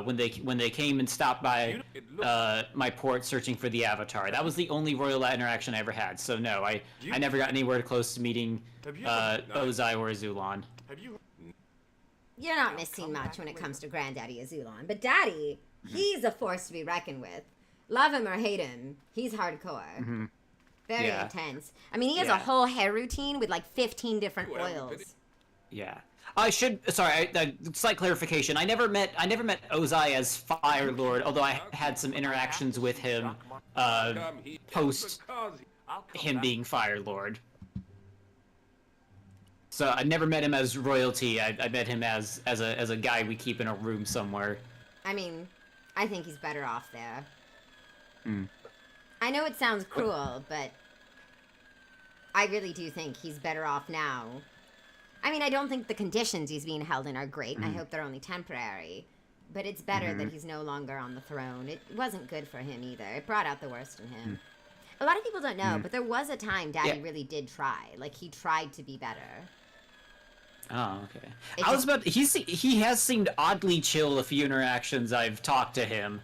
when they came and stopped by my port searching for the Avatar. That was the only royal interaction I ever had. So no, I never got anywhere close to meeting Ozai or Azulon. Have you? You're not missing much when it comes to Granddaddy Azulon. But Daddy, he's a force to be reckoned with. Love him or hate him, he's hardcore. Very intense. I mean, he has a whole hair routine with like 15 different oils. Yeah. Slight clarification. I never met Ozai as Fire Lord, although I had some interactions with him post him being Fire Lord. So I never met him as royalty. I met him as a guy we keep in a room somewhere. I mean, I think he's better off there. I know it sounds cruel, but I really do think he's better off now. I mean, I don't think the conditions he's being held in are great, and I hope they're only temporary. But it's better that he's no longer on the throne. It wasn't good for him either. It brought out the worst in him. A lot of people don't know, but there was a time Daddy really did try. Like, he tried to be better. Oh, okay. He has seemed oddly chill a few interactions I've talked to him.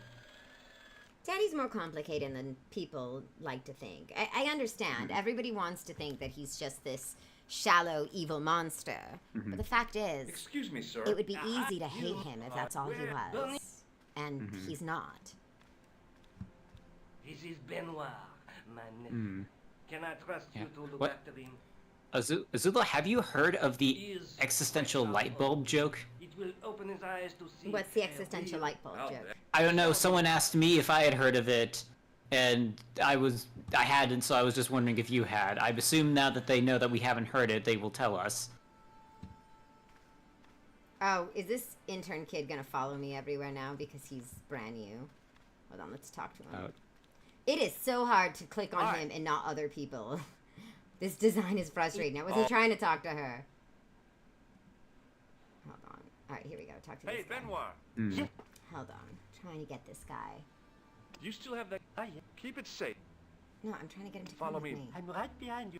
Daddy's more complicated than people like to think. I understand. Everybody wants to think that he's just this shallow, evil monster. But the fact is, Excuse me, sir. it would be easy to hate him if that's all he was. And he's not. This is Benoit, my nephew. Can I trust you to look What? after him? Azula, have you heard of the existential light bulb joke? It will open his eyes to see. What's the existential light bulb Oh, joke? I don't know. Someone asked me if I had heard of it, and I hadn't, so I was just wondering if you had. I assume now that they know that we haven't heard it, they will tell us. Oh, is this intern kid gonna follow me everywhere now because he's brand new? Hold on, let's talk to him. Oh. It is so hard to click on him and not other people. This design is frustrating. I wasn't trying to talk to her. Hold on. All right, here we go. Talk to Hey, this guy. Benoit. Hold on. Trying to get this guy. You still have that? Keep it safe. No, I'm trying to get him to Follow come with me. me. I'm right behind you.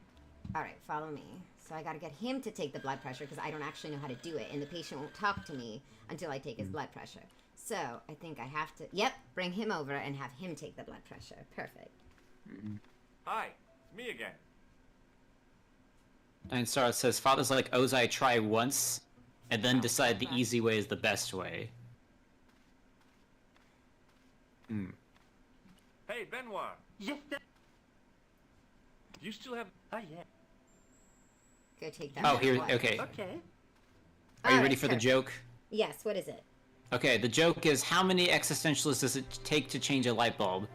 All right, follow me. So I got to get him to take the blood pressure because I don't actually know how to do it, and the patient won't talk to me until I take his blood pressure. So I think I have to. Yep, bring him over and have him take the blood pressure. Perfect. Hi. Me again. And Starlight says, fathers like Ozai try once, and then decide the easy way is the best way. Hmm. Hey, Benoit. Yes, sir. You still have... Oh, yeah. Go take that. Oh, one. here, What? okay. Okay. Are you Alright, ready for the sure. joke? Yes, what is it? Okay, the joke is, how many existentialists does it take to change a light bulb?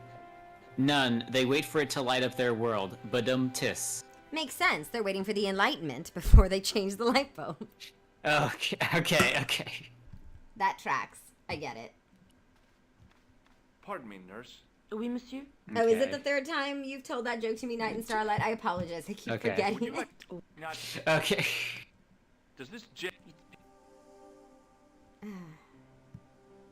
None. They wait for it to light up their world. Badum-tis. Makes sense. They're waiting for the Enlightenment before they change the light bulb. Okay. That tracks. I get it. Pardon me, nurse. Oui, monsieur. Oh, is it Okay. the third time you've told that joke to me, Night and Starlight? I apologize. I keep Okay. Would forgetting you it. like... Not... Okay. Does this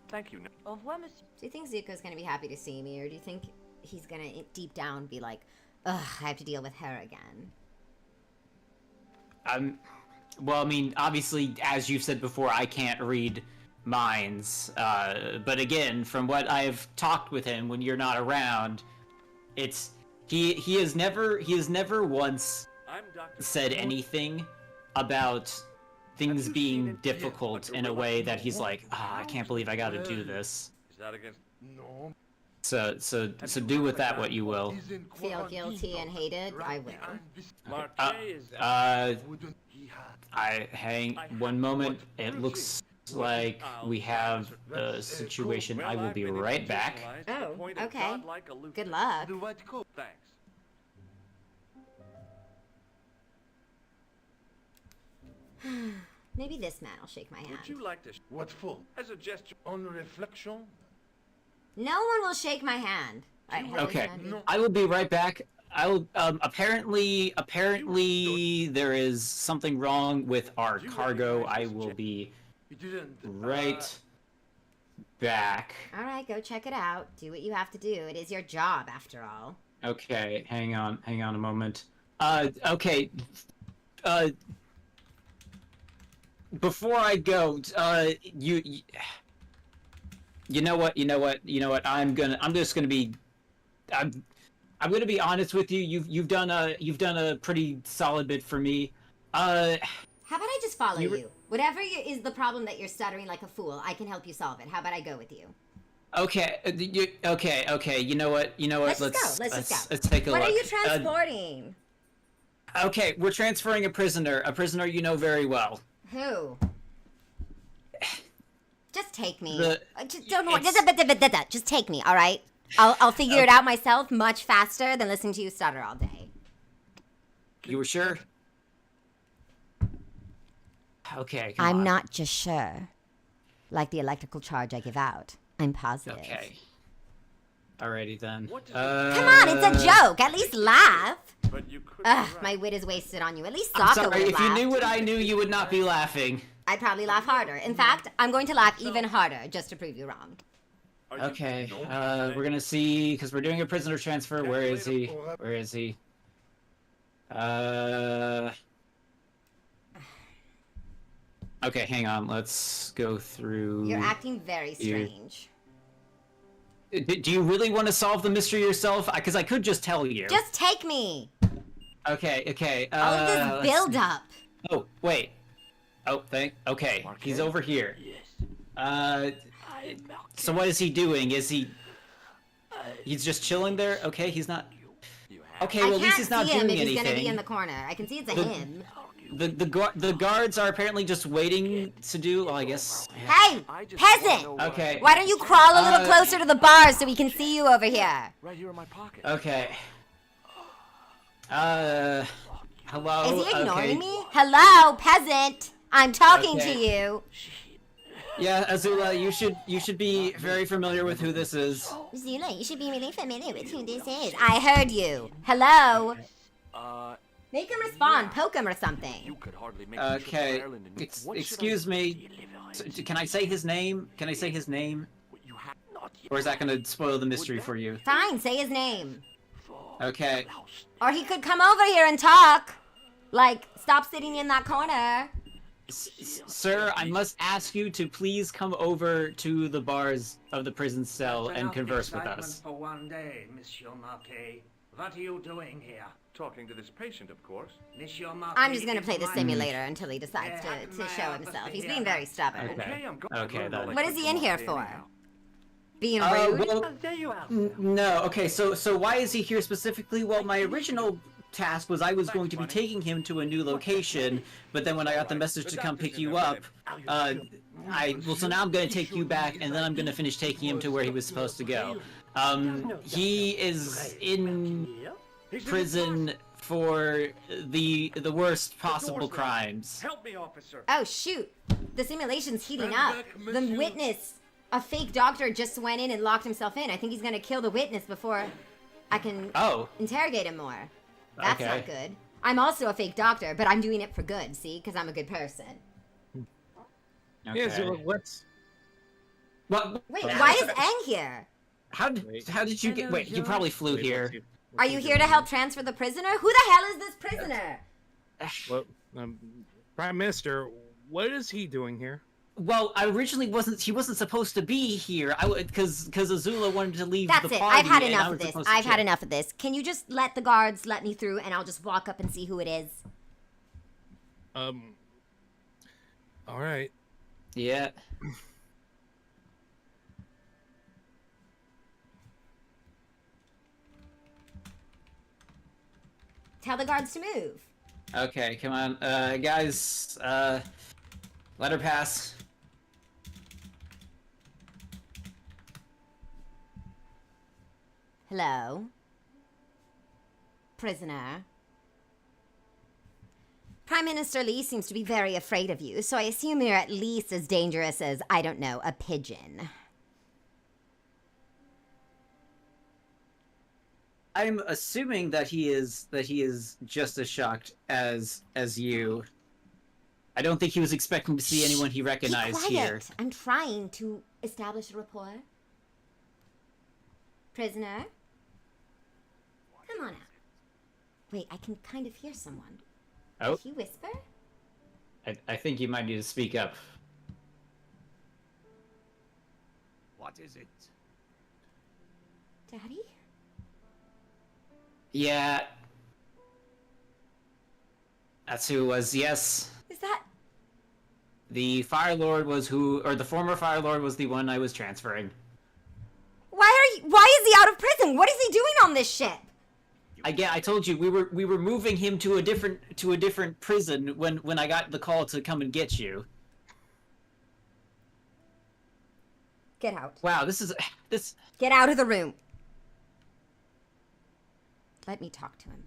Thank you. Au revoir, monsieur. Do you think Zuko's gonna be happy to see me, or do you think he's gonna deep down be like, ugh, I have to deal with her again? Well, I mean, obviously, as you've said before, I can't read minds. But again, from what I've talked with him when you're not around, it's he has never once I'm Dr. said anything about things being difficult in a way that he's like, I can't believe I got to do this. Is that against... No. So do with that what you will. Feel guilty and hated? I will. Marquet is... Hang one moment. It looks like we have a situation. I will be right back. Oh, okay. Good luck. Thanks. Maybe this man will shake my hand. Would you like to... What for? As a gesture... On reflection? No one will shake my hand. Alright, how Okay, is it gonna be? I will be right back. I will. Apparently, there is something wrong with our cargo. I will be He didn't. right back. Alright, go check it out. Do what you have to do. It is your job, after all. Okay, hang on a moment. Okay. Before I go, you know what? I'm just gonna be honest with you. You've done a pretty solid bit for me. How about I just follow you? Whatever is the problem that you're stuttering like a fool, I can help you solve it. How about I go with you? Okay. Okay. You know what? Let's just go. Let's take a look. What are you transporting? Okay, we're transferring a prisoner you know very well. Who? Just take me. Just take me, all right? I'll figure it out myself much faster than listening to you stutter all day. You were sure? Okay, I'm not just sure. Like the electrical charge I give out. I'm positive. Okay. Alrighty then. Come on, it's a joke. At least laugh. But you could... Ugh, my wit is wasted on you. At least I'm Sokka sorry, would have if you laughed. knew what I knew, you would not be laughing. I'd probably laugh harder. In fact, I'm going to laugh even harder just to prove you wrong. Okay, we're gonna see, because we're doing a prisoner transfer. Where is he? Where is he? Okay, hang on. Let's go through... You're acting very strange. Do you really want to solve the mystery yourself? Because I could just tell you. Just take me! Okay. All of this build-up. Oh, wait. Oh, okay, he's over here. Yes. So what is he doing? He's just chilling there? Okay, he's not... Okay, well, at least he's not doing anything. I can't see him if he's gonna be in the corner. I can see it's a him. The guards are apparently just waiting to do... Well, I guess... Hey! Peasant! Okay. Why don't you crawl a little closer to the bar so we can see you over here? Right here in my pocket. Okay. Hello? Is he ignoring Okay. me? Hello, peasant! I'm talking to you. Yeah, Azula, you should be very familiar with who this is. Zula, you should be really familiar with who this is. I heard you. Hello? Make him respond. Poke him or something. You could hardly make Okay. Excuse me. Can I say his name? Can I say his name? Or is that going to spoil the mystery for you? Fine, say his name. Okay. Or he could come over here and talk. Like, stop sitting in that corner. Sir, I must ask you to please come over to the bars of the prison cell and converse with us. For one day, Monsieur Marquet. What are you doing here? talking to this patient, of course. I'm just gonna play the simulator until he decides to show himself. He's being very stubborn. Okay. What is he in here for? Being rude? Well, no. Okay, so why is he here specifically? Well, my original task was I was going to be taking him to a new location, but then when I got the message to come pick you up, so now I'm going to take you back, and then I'm going to finish taking him to where he was supposed to go. He is in prison for the worst possible crimes. Help me, officer. Oh shoot! The simulation's heating up. The witness, a fake doctor, just went in and locked himself in. I think he's gonna kill the witness before I can interrogate him more. That's not good. I'm also a fake doctor, but I'm doing it for good, see? Because I'm a good person. Okay. Yeah, so what's... What? Wait, why is Aang here? How did you get... Wait, you probably flew here. Are you here to help transfer the prisoner? Who the hell is this prisoner? Well, Prime Minister, what is he doing here? Well, I originally he wasn't supposed to be here. Because Azula wanted to leave That's the it. party. I've had enough of this. I've had enough of this. Can you just let the guards let me through, and I'll just walk up and see who it is? All right. Yeah. Tell the guards to move. Okay, come on, guys. Let her pass. Hello? Prisoner? Prime Minister Lee seems to be very afraid of you, so I assume you're at least as dangerous as, I don't know, a pigeon. I'm assuming that he is just as shocked as you. I don't think he was expecting to see anyone he recognized Be quiet. here. I'm trying to establish a rapport. Prisoner? Come on out. Wait, I can kind of hear someone. Oh. Did he whisper? I think you might need to speak up. What is it? Daddy? Yeah. That's who it was, yes. Is that... The Fire Lord was the former Fire Lord was the one I was transferring. Why is he out of prison? What is he doing on this ship? I told you we were moving him to a different prison when I got the call to come and get you. Get out. Wow, this. Get out of the room. Let me talk to him.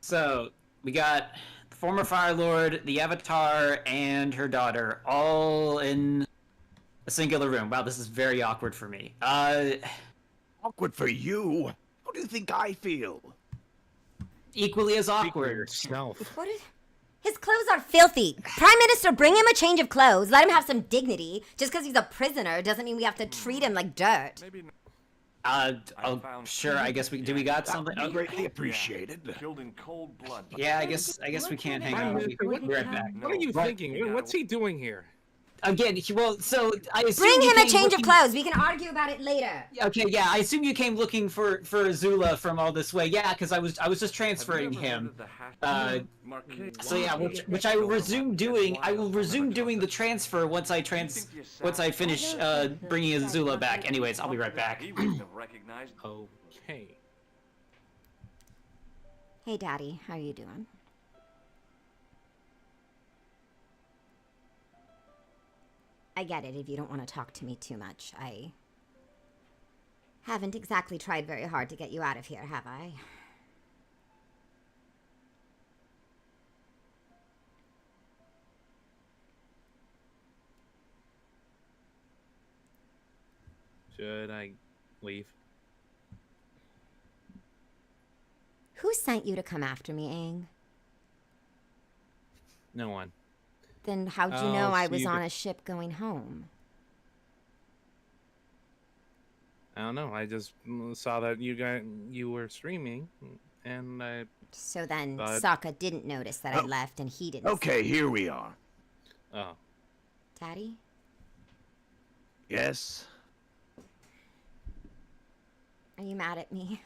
So, we got the former Fire Lord, the Avatar, and her daughter, all in a singular room. Wow, this is very awkward for me. Awkward for you? How do you think I feel? Equally as Speak for awkward. yourself. His clothes are filthy. Prime Minister, bring him a change of clothes. Let him have some dignity. Just because he's a prisoner doesn't mean we have to treat him like dirt. Maybe Sure, I guess we got something. That would be greatly appreciated. Killed in cold blood. Yeah, I guess we can't hang out. We'll be right back. What are you thinking? What's he doing here? Again, so I assume Bring you him a came change of looking- clothes. We can argue about it later. Okay, yeah, I assume you came looking for Azula from all this way. Yeah, because I was just transferring him. So yeah, which I will resume doing. I will resume doing the transfer once I finish bringing Azula back. Anyways, I'll be right back. Okay. Hey, Daddy. How are you doing? I get it if you don't want to talk to me too much. I haven't exactly tried very hard to get you out of here, have I? Should I leave? Who sent you to come after me, Aang? No one. Then how'd you Oh, know I so was you on did- a ship going home? I don't know. I just saw that you were streaming, and I. So then But- Sokka didn't notice that I left, and he didn't. Okay, here we are. Oh. Daddy? Yes? Are you mad at me?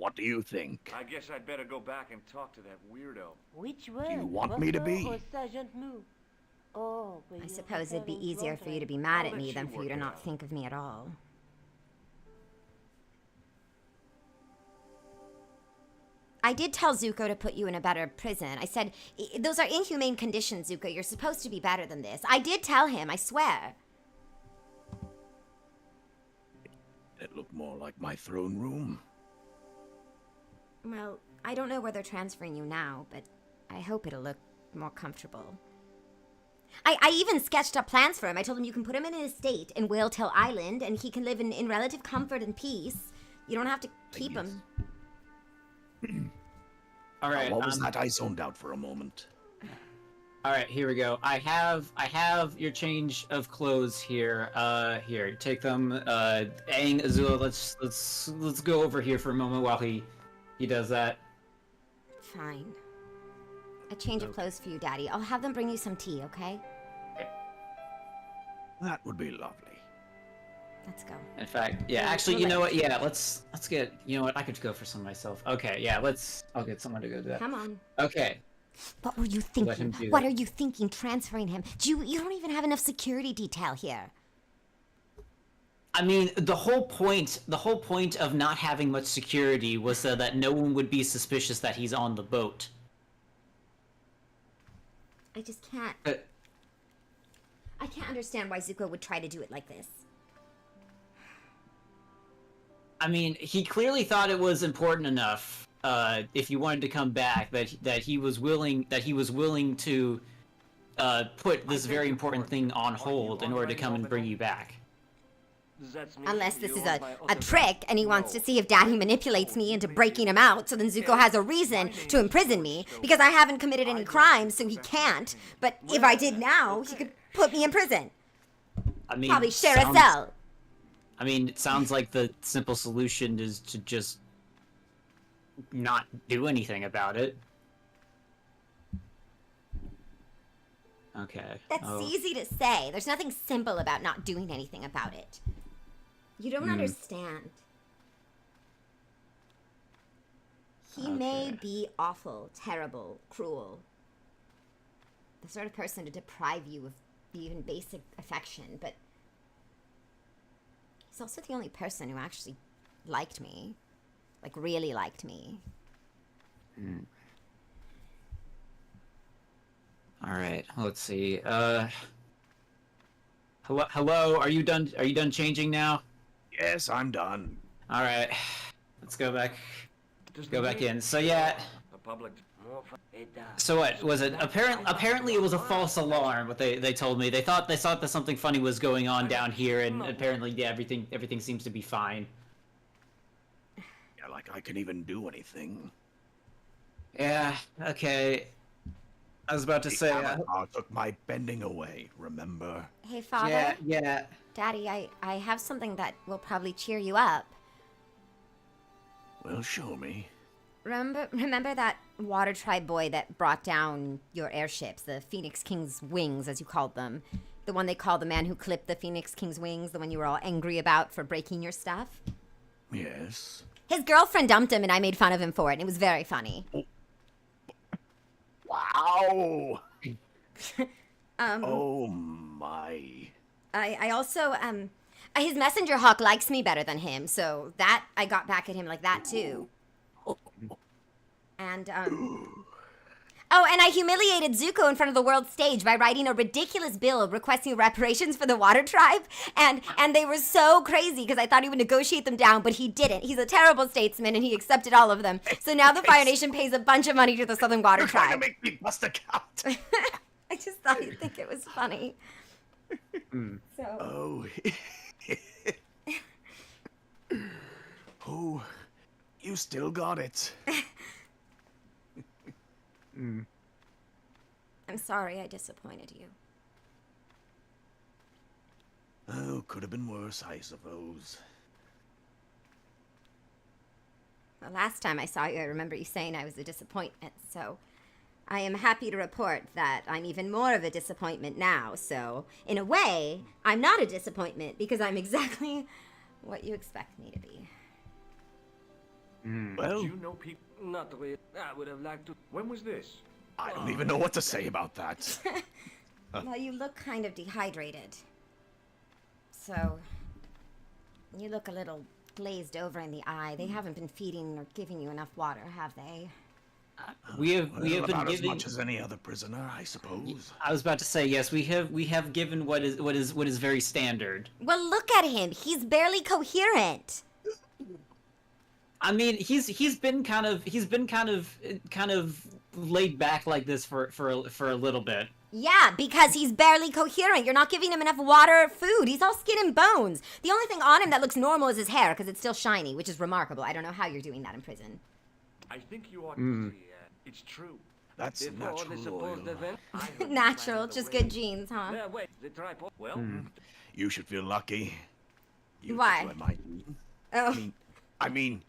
What do you think? I guess I'd better go back and talk to that weirdo. Which one? Do you want me to be? Or Sergeant Mu? Oh, I suppose it'd be easier for you to be mad at me than for you to not think of me at all. I did tell Zuko to put you in a better prison. I said, those are inhumane conditions, Zuko. You're supposed to be better than this. I did tell him, I swear. It looked more like my throne room. Well, I don't know where they're transferring you now, but I hope it'll look more comfortable. I even sketched up plans for him. I told him you can put him in an estate in Whaletail Island, and he can live in relative comfort and peace. You don't have to keep him. All right. What was that? I zoned out for a moment. All right, here we go. I have your change of clothes here. Here, take them. Aang, Azula, let's go over here for a moment while he does that. Fine. A change of clothes for you, Daddy. I'll have them bring you some tea, okay? That would be lovely. Let's go. In fact, yeah, actually, you know what? Yeah, let's get, you know what? I could go for some myself. Okay, yeah, I'll get someone to go do that. Come on. Okay. What were you thinking? What are you thinking transferring him? You don't even have enough security detail here. I mean, the whole point of not having much security was so that no one would be suspicious that he's on the boat. I just can't. I can't understand why Zuko would try to do it like this. I mean, he clearly thought it was important enough, if you wanted to come back, that he was willing to put this very important thing on hold in order to come and bring you back. Unless this is a trick, and he wants to see if Daddy manipulates me into breaking him out, so then Zuko has a reason to imprison me, because I haven't committed any crimes, so he can't. But if I did now, he could put me in prison. I mean, probably share a cell. I mean, it sounds like the simple solution is to just not do anything about it. Okay. That's easy to say. There's nothing simple about not doing anything about it. You don't understand. He may be awful, terrible, cruel. The sort of person to deprive you of even basic affection, but he's also the only person who actually liked me. Like, really liked me. Alright, let's see. Hello, are you done changing now? Yes, I'm done. Alright. Let's go back. Go back in. So yeah. The public. So what was it? Apparently it was a false alarm. What they told me. They thought that something funny was going on down here, and apparently, yeah, everything seems to be fine. Yeah, like I can even do anything. Yeah. Okay. I was about to say. I took my bending away. Remember? Hey, Father. Yeah. Daddy, I have something that will probably cheer you up. Well, show me. Remember that water tribe boy that brought down your airships, the Phoenix King's wings, as you called them? The one they called the man who clipped the Phoenix King's wings, the one you were all angry about for breaking your stuff? Yes. His girlfriend dumped him, and I made fun of him for it, and it was very funny. Wow! Oh my. I also, his messenger hawk likes me better than him, so that, I got back at him like that, too. And, oh, and I humiliated Zuko in front of the world stage by writing a ridiculous bill requesting reparations for the water tribe, and they were so crazy because I thought he would negotiate them down, but he didn't. He's a terrible statesman, and he accepted all of them. So now the Fire Nation pays a bunch of money to the Southern Water Tribe. You're trying to make me bust a count. I just thought you'd think it was funny. So. Oh. Oh, you still got it. I'm sorry I disappointed you. Oh, could have been worse, I suppose. The last time I saw you, I remember you saying I was a disappointment, so I am happy to report that I'm even more of a disappointment now, so in a way, I'm not a disappointment because I'm exactly what you expect me to be. Well, You know people. Not really. I would have liked to. When was this? I don't even know what to say about that. Well, you look kind of dehydrated. So, you look a little glazed over in the eye. They haven't been feeding or giving you enough water, have they? We have Well, been about as giving. much as any other prisoner, I suppose. I was about to say yes. We have given what is very standard. Well, look at him. He's barely coherent. I mean, he's been kind of laid back like this for a little bit. Yeah, because he's barely coherent. You're not giving him enough water or food. He's all skin and bones. The only thing on him that looks normal is his hair, because it's still shiny, which is remarkable. I don't know how you're doing that in prison. I think you ought to see. It's true. That's Before the natural supposed oil. event, I would Natural, find a just way. good genes, huh? Yeah, wait, the tripod. Well, You should feel lucky. You Why? enjoy my gene. Oh, I mean,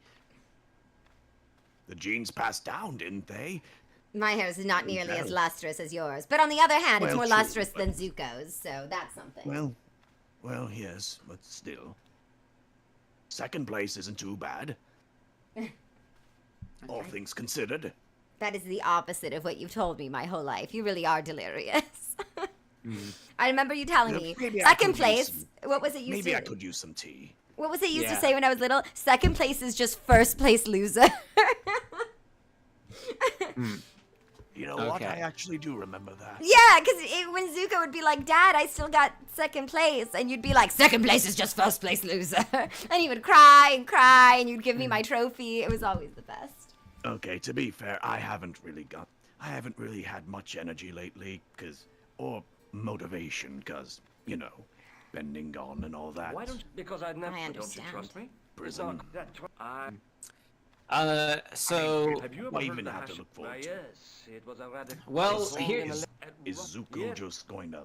the genes passed down, didn't they? my hair is not nearly as Very. lustrous as yours. But on the other hand, it's Well, more true, lustrous but- than Zuko's, so that's something. Well, yes, but still. Second place isn't too bad. All things considered. That is the opposite of what you've told me my whole life. You really are delirious. I remember you telling me. Maybe I Second could use place, some- what was it used Maybe to... I could use some tea. What was it used to Yeah. say when I was little? Second place is just first place loser. You know what? Okay. I actually do remember that. Yeah, because when Zuko would be like, Dad, I still got second place. And you'd be like, second place is just first place loser. And he would cry, and you'd give me my trophy. It was always the best. Okay, to be fair, I haven't really had much energy lately, or motivation, you know, bending gone and all that. why don't you? Because I'd never. I Don't you understand. trust me? Prison. Have you ever What heard even the have to hash? look forward to? Yes, it was a rather. Well, It's here- in a Is, le- is Zuko Yeah. just going to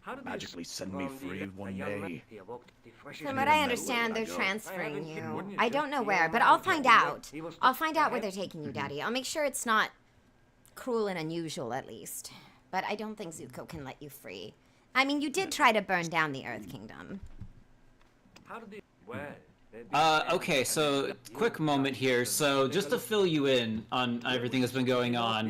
How did magically send me From the- free a one young man, day? he evoked the freshest From I what didn't I know understand, where they're I go. transferring I haven't you. been- I don't know just where, the but I'll amount find of out. work he was I'll find out where ahead. they're taking you, Daddy. I'll make sure it's not cruel and unusual, at least. But I don't think Zuko can let you free. I mean, you did try to burn down the Earth Kingdom. How did the well? Okay, so quick moment here. So just to fill you in on everything that's been going on.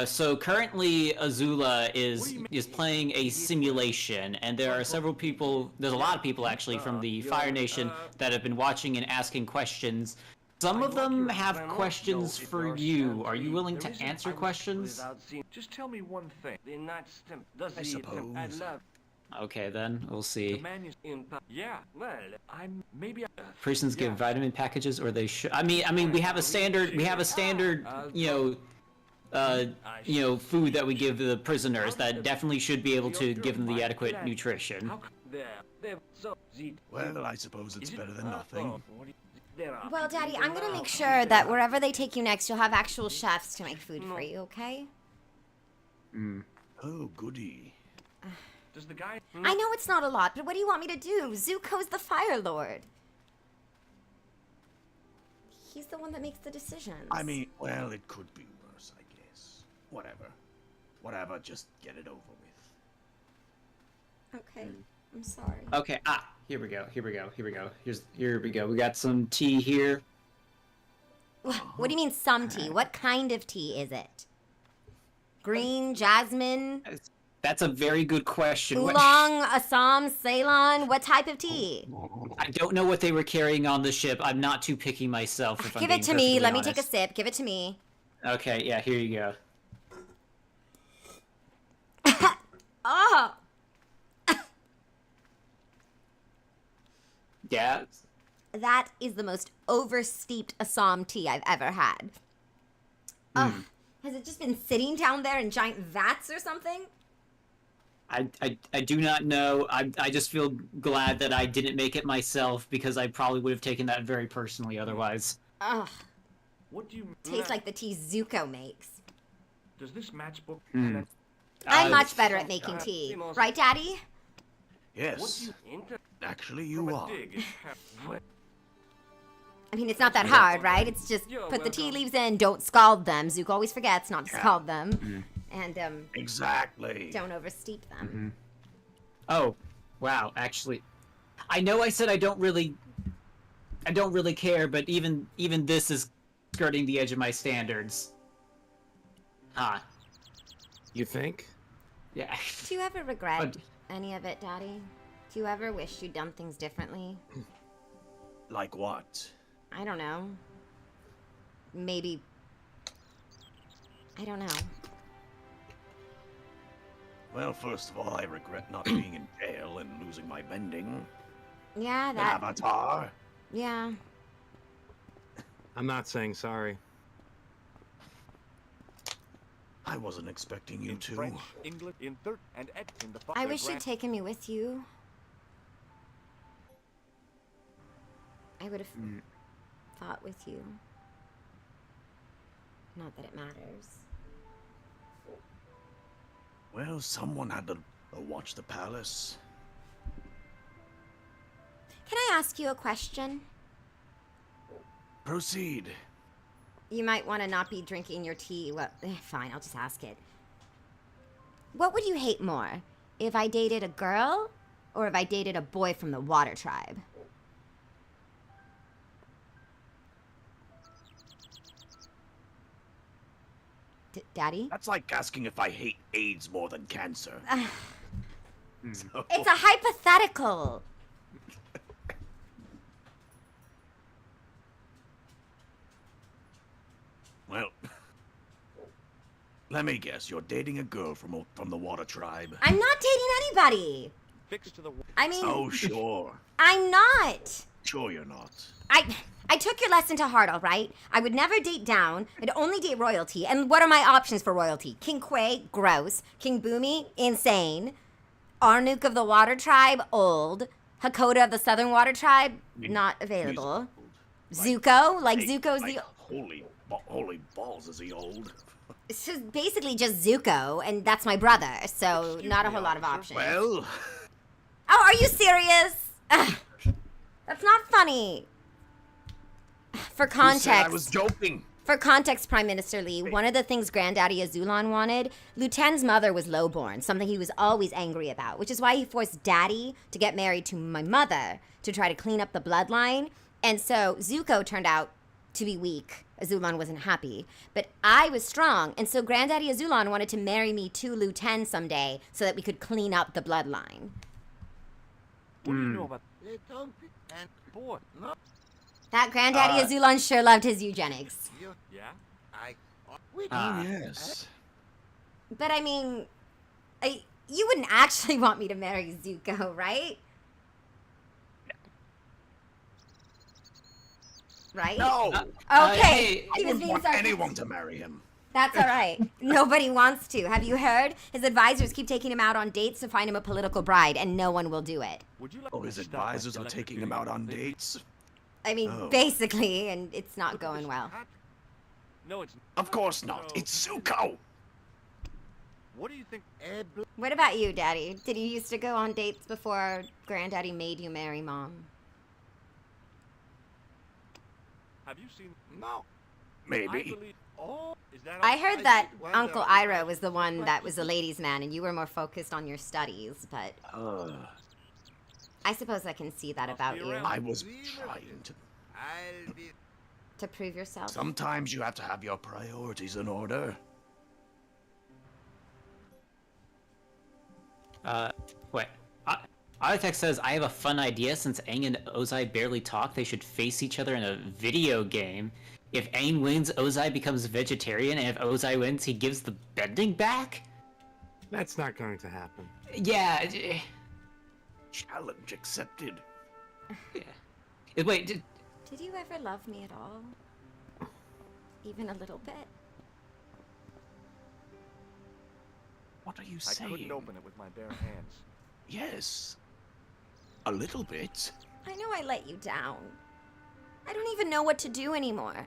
So currently Azula is playing a simulation, and there are several people. There's a lot of people actually from the Fire Nation that have been watching and asking questions. Some of them have questions for you. Are you willing to answer questions? Without seeing- Just tell me one thing. The Night's Temple does I the suppose. I love Okay, then we'll The see. man is in pa- yeah. well. I'm maybe. Prisons give yeah. vitamin packages, or they should. I mean, we have a standard, food that we give the prisoners that definitely should be able to give them the adequate nutrition. How c- There. So the. Well, I suppose it's Is it- better than nothing. what do you- There are. Well, people Daddy, who I'm gonna know make how sure to that do wherever they take you next, you'll have actual chefs to make food for you, okay? Oh, goody. Does the guy? I know it's not a lot, but what do you want me to do? Zuko's the Fire Lord. He's the one that makes the decisions. I mean, well, it could be worse, I guess. Whatever, just get it over with. Okay, I'm sorry. Okay, here we go. Here we go. We got some tea here. What do you mean some tea? What kind of tea is it? Green, jasmine, That's a very good question. What- oolong, Assam, Ceylon? What type of tea? I don't know what they were carrying on the ship. I'm not too picky myself. If I'm Give it being to me. perfectly Let me take a honest. sip. Give it to me. Okay, yeah, here you go. Oh, Yeah. that is the most oversteeped Assam tea I've ever had. Ugh. Has it just been sitting down there in giant vats or something? I do not know. I just feel glad that I didn't make it myself, because I probably would have taken that very personally otherwise. Ugh. What do you? Tastes like the tea Zuko makes. Does this matchbook? I'm much better at making tea. Right, Daddy? Yes, Inter- actually you are. Dig. I mean, it's not that hard, right? It's just put the tea leaves in, don't scald them. Zuko always forgets not to scald them. And, Exactly. don't oversteep them. Oh, wow. Actually, I know I said I don't really I don't really care, but even this is skirting the edge of my standards. Ah. You think? Yeah. Do you ever regret any of it, Daddy? Do you ever wish you'd done things differently? Like what? I don't know. Maybe... I don't know. Well, first of all, I regret not being in jail and losing my bending. Yeah, The that... avatar. Yeah. I'm not saying sorry. I wasn't expecting you to. French, English, in third, and in the I wish you'd taken me with you. I would have fought with you. Not that it matters. Well, someone had to watch the palace. Can I ask you a question? Proceed. You might want to not be drinking your tea. Well, fine, I'll just ask it. What would you hate more? If I dated a girl, or if I dated a boy from the Water Tribe? Daddy? That's like asking if I hate AIDS more than cancer. So- It's a hypothetical. Well, let me guess. You're dating a girl from the Water Tribe. I'm not dating anybody. Fixed to the... I mean... Oh, sure. I'm not. Sure you're not. I took your lesson to heart, all right? I would never date down. I'd only date royalty. And what are my options for royalty? King Quay, gross. King Boomy, insane. Arnuk of the Water Tribe, old. Hakoda of the Southern Water Tribe, not available. Zuko, like Zuko's the... Holy balls, is he old? It's just basically just Zuko, and that's my brother, so Excuse not a me, whole lot of officer. options. Well, Oh, are you serious? Ugh. That's not funny. For who said I context, was joking. For context, Prime Minister Lee, one of the things Granddaddy Azulon wanted, Luten's mother was lowborn, something he was always angry about, which is why he forced Daddy to get married to my mother to try to clean up the bloodline. And so Zuko turned out to be weak. Azulon wasn't happy. But I was strong, and so Granddaddy Azulon wanted to marry me to Luten someday so that we could clean up the bloodline. What do you know about... And boy, no. That Granddaddy Azulon sure loved his eugenics. Yeah? Oh, yes. But I mean, you wouldn't actually want me to marry Zuko, right? Right? No! Okay, hey, he I was wouldn't being want sarcastic. anyone to marry him. That's all right. Nobody wants to. Have you heard? His advisors keep taking him out on dates to find him a political bride, and no one will do it. Would you like Oh, to his stop advisors are electrocuting taking him out on me? dates? I mean, Oh. basically, and it's not Look at going this well. hat. No, it's... Of course not. It's Zuko! What do you think? What about you, Daddy? Did you used to go on dates before Granddaddy made you marry Mom? Have you seen... No. I Maybe. believe... Oh, is that... I heard that Well, Uncle Ira was the one that was a ladies' man, and you were more focused on your studies, but I suppose I can see that I'll about see you you. around. I was trying to... I'll be... To prove yourself. Sometimes you have to have your priorities in order. Wait. Artex says, I have a fun idea. Since Aang and Ozai barely talk, they should face each other in a video game. If Aang wins, Ozai becomes vegetarian, and if Ozai wins, he gives the bending back? That's not going to happen. Yeah. Challenge accepted. Wait, Did you ever love me at all? Even a little bit? What are you I saying? couldn't open it with my bare hands. Yes. A little bit. I know I let you down. I don't even know what to do anymore.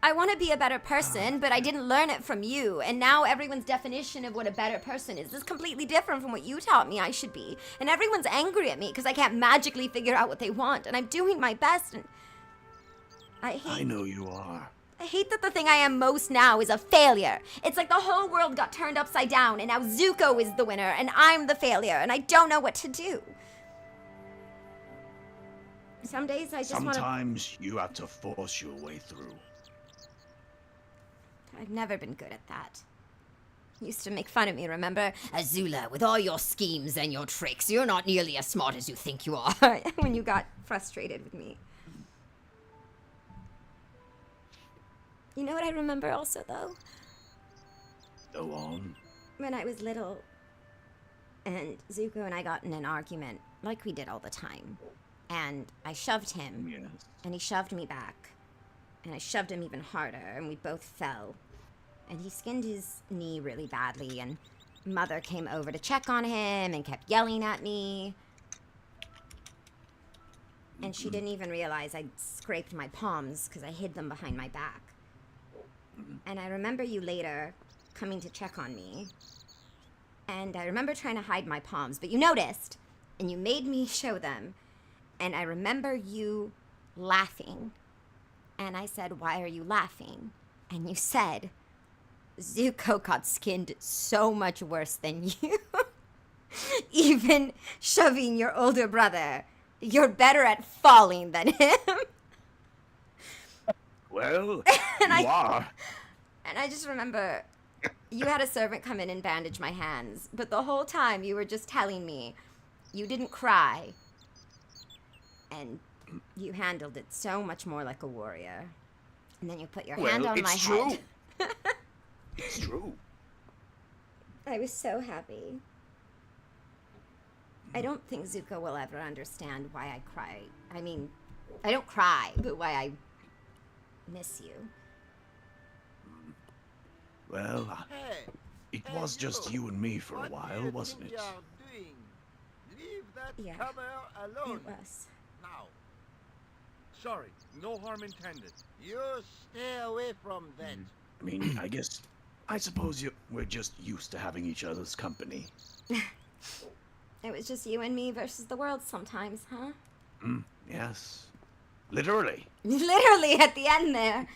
I want to be a better person, but I didn't learn it from you, and now everyone's definition of what a better person is completely different from what you taught me I should be. And everyone's angry at me because I can't magically figure out what they want, and I'm doing my best, and I know you are. I hate that the thing I am most now is a failure. It's like the whole world got turned upside down, and now Zuko is the winner, and I'm the failure, and I don't know what to do. Some days I just want to... Sometimes you have to force your way through. I've never been good at that. You used to make fun of me, remember? Azula, with all your schemes and your tricks, you're not nearly as smart as you think you are. When you got frustrated with me. You know what I remember also, though? Go on. When I was little, and Zuko and I got in an argument, like we did all the time. And I shoved him, Yes. and he shoved me back. And I shoved him even harder, and we both fell. And he skinned his knee really badly, and Mother came over to check on him and kept yelling at me. And she didn't even realize I'd scraped my palms because I hid them behind my back. And I remember you later coming to check on me. And I remember trying to hide my palms, but you noticed, and you made me show them. And I remember you laughing. And I said, "Why are you laughing?" And you said, "Zuko got skinned so much worse than you. Even shoving your older brother. You're better at falling than him." Well, And you are. And I just remember you had a servant come in and bandage my hands. But the whole time you were just telling me you didn't cry. And you handled it so much more like a warrior. And then you put your hand on my head. It's true. I was so happy. I don't think Zuko will ever understand why I cry. I mean, I don't cry, but why I miss you. Well, it was just you and me for a while, wasn't it? Yeah, it was. Now. Sorry, no harm intended. You stay away from that. I mean, I suppose we're just used to having each other's company. It was just you and me versus the world sometimes, huh? Yes. Literally. Literally at the end there.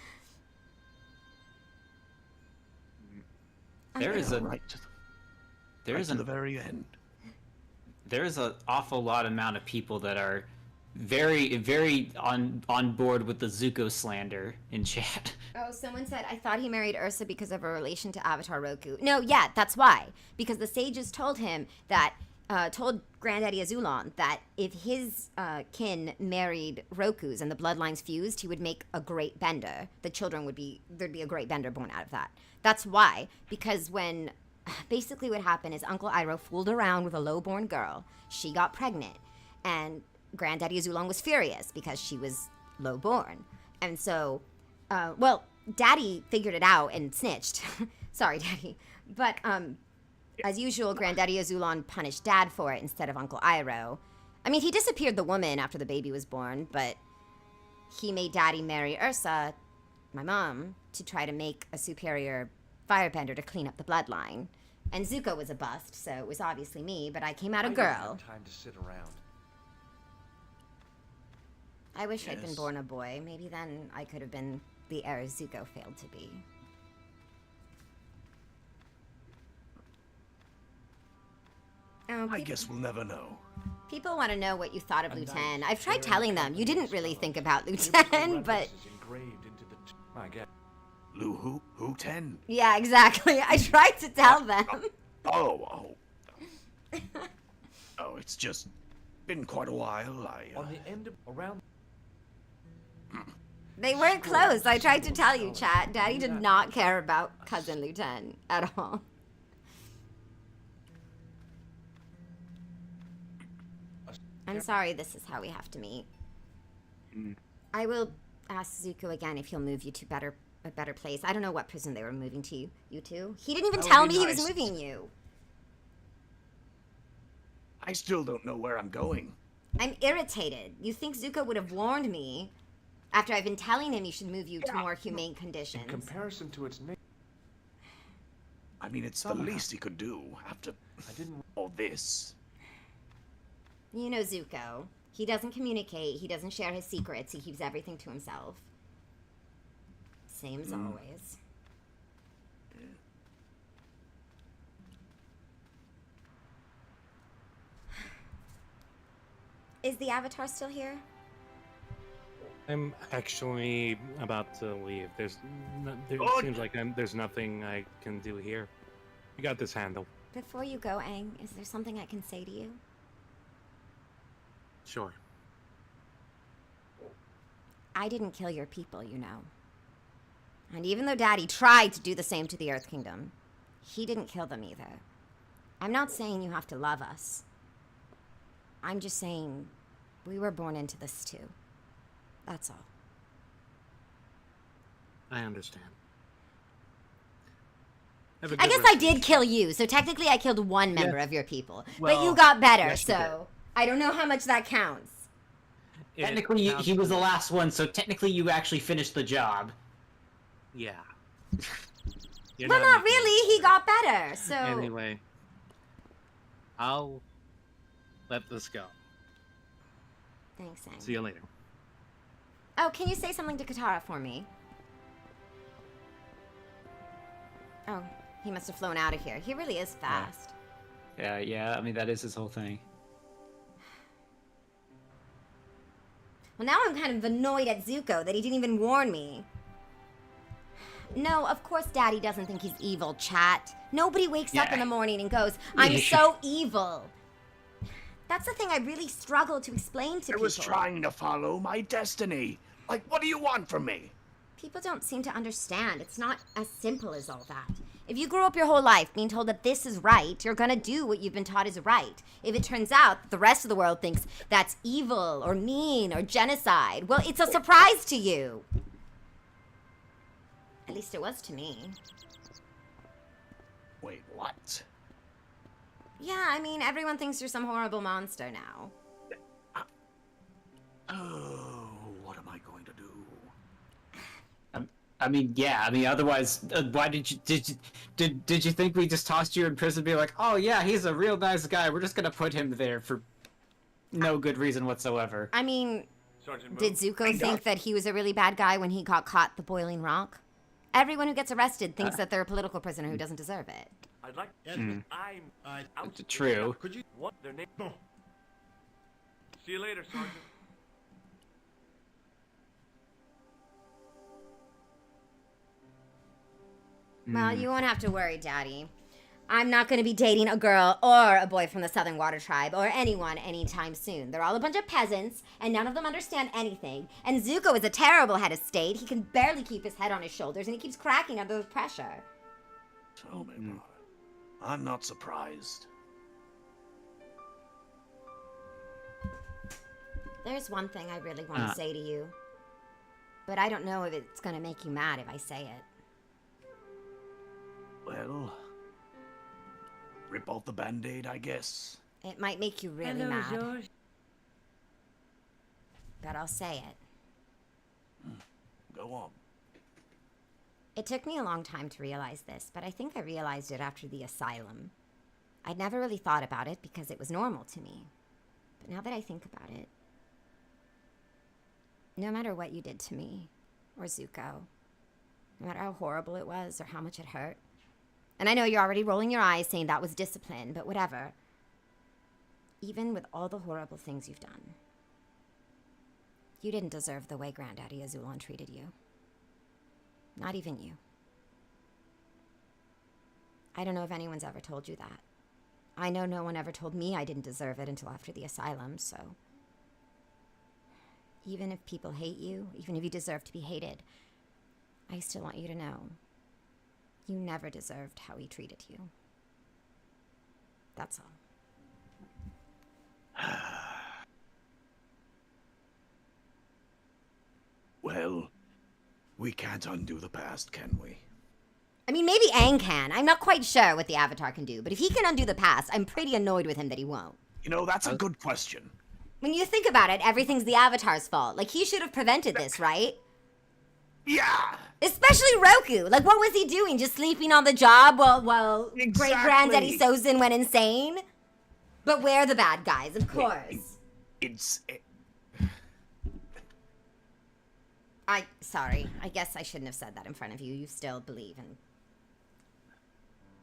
There is Right to the very end. There's an awful lot amount of people that are very, very on board with the Zuko slander in chat. Oh, someone said, "I thought he married Ursa because of her relation to Avatar Roku." No, yeah, that's why. Because the sages told him that, told Granddaddy Azulon that if his kin married Rokus and the bloodlines fused, he would make a great bender. The children there'd be a great bender born out of that. That's why. Because basically what happened is Uncle Iroh fooled around with a low-born girl. She got pregnant. And Granddaddy Azulon was furious because she was low-born. And so, Daddy figured it out and snitched. Sorry, Daddy. But, as usual, Granddaddy Azulon punished Dad for it instead of Uncle Iroh. I mean, he disappeared the woman after the baby was born, but he made Daddy marry Ursa, my mom, to try to make a superior firebender to clean up the bloodline. And Zuko was a bust, so it was obviously me, but I came out a girl. I don't have time to sit around. I wish I'd been born a boy. Maybe then I could have been the heir Zuko failed to be. Oh, I guess we'll never know. People want to know what you thought of Luten. I've tried telling them. You didn't really think about Luten, but... Who 10? Yeah, exactly. I tried to tell them. Oh, it's just been quite a while. On the end of around. They weren't close. I tried to tell you, chat. Daddy did not care about Cousin Luten at all. I'm sorry this is how we have to meet. I will ask Zuko again if he'll move you to a better place. I don't know what prison they were moving to you to. He didn't even tell me he was moving you. I still don't know where I'm going. I'm irritated. You think Zuko would have warned me after I've been telling him he should move you to more humane conditions. In comparison to its name. I mean, it's the least he could do after all this. You know Zuko. He doesn't communicate. He doesn't share his secrets. He keeps everything to himself. Same as always. Is the Avatar still here? I'm actually about to leave. There seems like there's nothing I can do here. You got this handle. Before you go, Aang, is there something I can say to you? Sure. I didn't kill your people, you know. And even though Daddy tried to do the same to the Earth Kingdom, he didn't kill them either. I'm not saying you have to love us. I'm just saying we were born into this too. That's all. I understand. I guess I did kill you, so technically I killed one member of your people. Well, but you got better, yes, so I don't know how much that counts. Technically, he was the last one, so technically you actually finished the job. Yeah. Well, not really. He got better, so... Anyway, I'll let this go. Thanks, Aang. See you later. Oh, can you say something to Katara for me? Oh, he must have flown out of here. He really is fast. Yeah, I mean, that is his whole thing. Well, now I'm kind of annoyed at Zuko that he didn't even warn me. No, of course Daddy doesn't think he's evil, chat. Nobody wakes up in the morning and goes, I'm so evil. That's the thing I really struggle to explain to people. I was trying to follow my destiny. Like, what do you want from me? People don't seem to understand. It's not as simple as all that. If you grew up your whole life being told that this is right, you're gonna do what you've been taught is right. If it turns out that the rest of the world thinks that's evil or mean or genocide, well, it's a surprise to you. At least it was to me. Wait, what? Yeah, I mean, everyone thinks you're some horrible monster now. Oh, what am I going to do? I mean, yeah. I mean, otherwise, why did you think we just tossed you in prison and be like, oh yeah, he's a real nice guy. We're just gonna put him there for no good reason whatsoever. I mean, did Zuko think that he was a really bad guy when he got caught the boiling rock? Everyone who gets arrested thinks that they're a political prisoner who doesn't deserve it. I'd like. I'm true. Could you what their name? No. See you later, Sergeant. Well, you won't have to worry, Daddy. I'm not going to be dating a girl or a boy from the Southern Water Tribe or anyone anytime soon. They're all a bunch of peasants, and none of them understand anything. And Zuko is a terrible head of state. He can barely keep his head on his shoulders, and he keeps cracking under the pressure. Tell me about it. I'm not surprised. There's one thing I really want to say to you. But I don't know if it's going to make you mad if I say it. Well, rip off the Band-Aid, I guess. It might make you really mad. But I'll say it. Go on. It took me a long time to realize this, but I think I realized it after the asylum. I'd never really thought about it because it was normal to me. But now that I think about it, no matter what you did to me, or Zuko, no matter how horrible it was or how much it hurt, and I know you're already rolling your eyes saying that was discipline, but whatever. Even with all the horrible things you've done, you didn't deserve the way Granddaddy Azula treated you. Not even you. I don't know if anyone's ever told you that. I know no one ever told me I didn't deserve it until after the asylum, so... Even if people hate you, even if you deserve to be hated, I still want you to know you never deserved how he treated you. That's all. Well, we can't undo the past, can we? I mean, maybe Aang can. I'm not quite sure what the Avatar can do, but if he can undo the past, I'm pretty annoyed with him that he won't. You know, that's a good question. When you think about it, everything's the Avatar's fault. Like, he should have prevented this, right? Yeah! Especially Roku. Like, what was he doing? Just sleeping on the job while Great-Granddaddy Sozin went insane? But we're the bad guys, of course. Sorry. I guess I shouldn't have said that in front of you. You still believe in...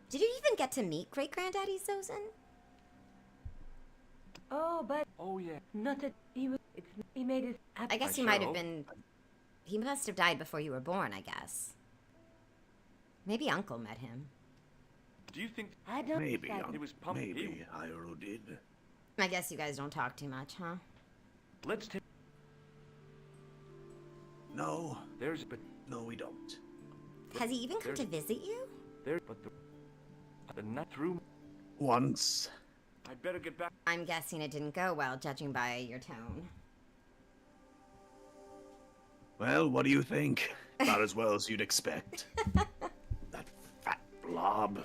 Did you even get to meet Great-Granddaddy Sozin? Oh, but Oh, yeah. not that he was. He made his. I guess he sure might have hope. been... He must have died before you were born, I guess. Maybe Uncle met him. Do you think I don't. Maybe, think he was pumping? maybe Hyrule did. I guess you guys don't talk too much, huh? Let's take. No, But no, we don't. Has he even come to visit you? but the night through. Once. I'd better get back. I'm guessing it didn't go well, judging by your tone. Well, what do you think? About as well as you'd expect. That fat blob.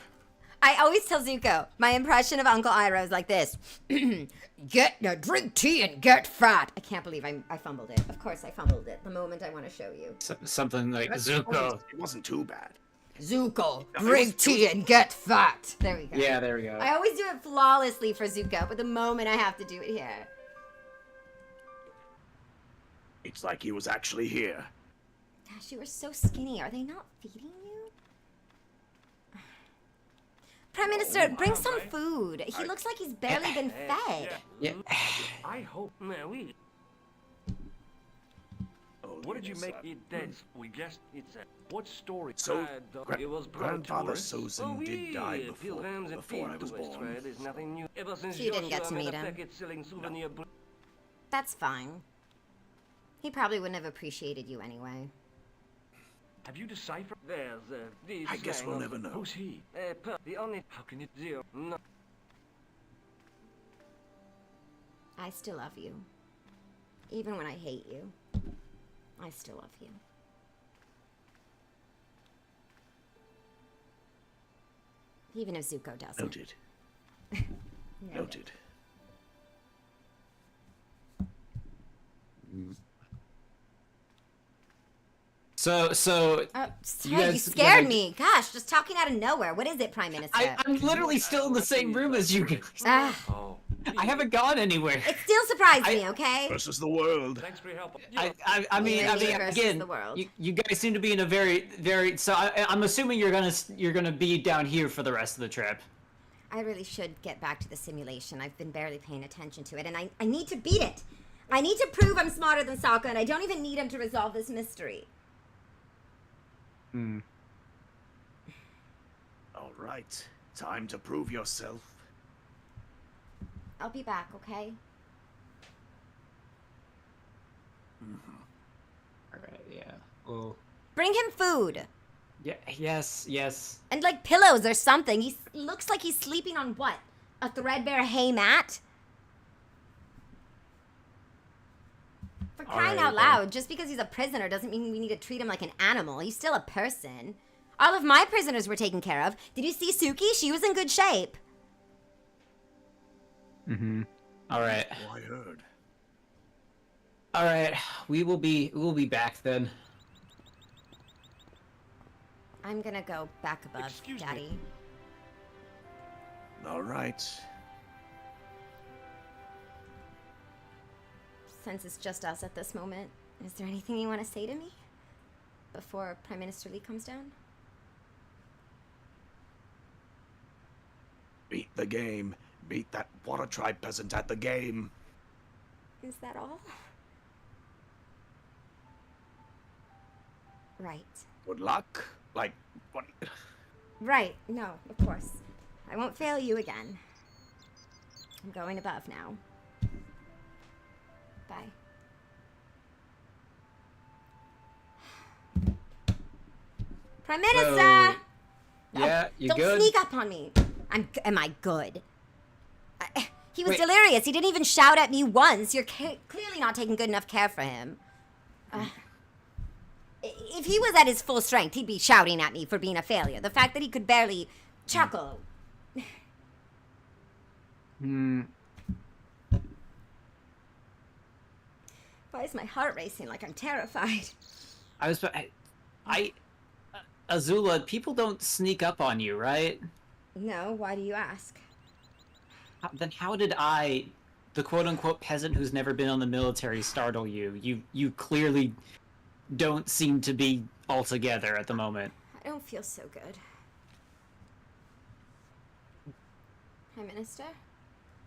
I always tell Zuko, my impression of Uncle Iroh is like this. Drink tea and get fat. I can't believe I fumbled it. Of course I fumbled it the moment I want to show you. Something like Zuko. It wasn't too bad. Zuko, drink tea and get fat. There we go. Yeah, there we go. I always do it flawlessly for Zuko, but the moment I have to do it here. It's like he was actually here. Gosh, you were so skinny. Are they not feeding you? Prime Minister, bring some food. He looks like he's barely been fed. Yeah. I hope. We. Oh, What did you make It dead. We guessed it's a. What story? So, it was Grandfather tourists. Sozin did die before pilgrims and I was tourist born. trade is nothing new. Ever since You didn't get Joshua to made meet a him. packet selling souvenir That's fine. He probably wouldn't have appreciated you anyway. Have you deciphered? There's this I guess slang we'll on never know. Who's he? the only. How can you? Zero. No. I still love you. Even when I hate you, I still love you. Even if Zuko doesn't. Noted. Noted. So Oh, You sorry, you guys scared gonna- me. Gosh, just talking out of nowhere. What is it, Prime Minister? I'm literally still in the same room as you guys. Ah, Oh, I haven't gone anywhere. it still surprised me, okay? Versus the world. thanks for your help. I mean, Humanity versus again, the world. you guys seem to be in a very. So I'm assuming you're gonna be down here for the rest of the trip. I really should get back to the simulation. I've been barely paying attention to it, and I need to beat it. I need to prove I'm smarter than Sokka, and I don't even need him to resolve this mystery. All right. Time to prove yourself. I'll be back, okay? All right, yeah. Well, Bring him food. yeah, yes. And, like, pillows or something. He looks like he's sleeping on what? A threadbare hay mat? For crying Alright, out then. loud, just because he's a prisoner doesn't mean we need to treat him like an animal. He's still a person. All of my prisoners were taken care of. Did you see Suki? She was in good shape. All right. Oh, I heard. All right. We'll be back then. I'm gonna go back above, Excuse me. Daddy. All right. Since it's just us at this moment, is there anything you want to say to me? Before Prime Minister Lee comes down? Beat the game. Beat that Water Tribe peasant at the game. Is that all? Right. Good luck. Like, what? Right. No, of course. I won't fail you again. I'm going above now. Bye. Prime Minister! Yeah, you Don't good? sneak up on me. Am I good? He was Wait. delirious. He didn't even shout at me once. You're clearly not taking good enough care for him. If he was at his full strength, he'd be shouting at me for being a failure. The fact that he could barely chuckle. Why is my heart racing like I'm terrified? Azula, people don't sneak up on you, right? No, why do you ask? Then how did I, the quote-unquote peasant who's never been on the military, startle you? You clearly don't seem to be all together at the moment. I don't feel so good. Prime Minister?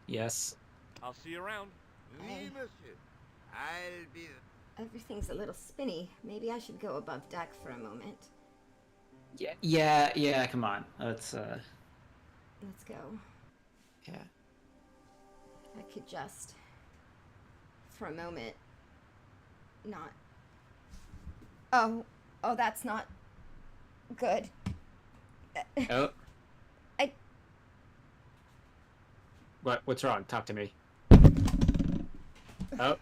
Yes. I'll see you around. Oui, monsieur. I'll be... Everything's a little spinny. Maybe I should go above deck for a moment. Yeah, come on. Let's go. Yeah. If I could just, for a moment, not... Oh, that's not good. Oh. I... What's wrong? Talk to me. Oh.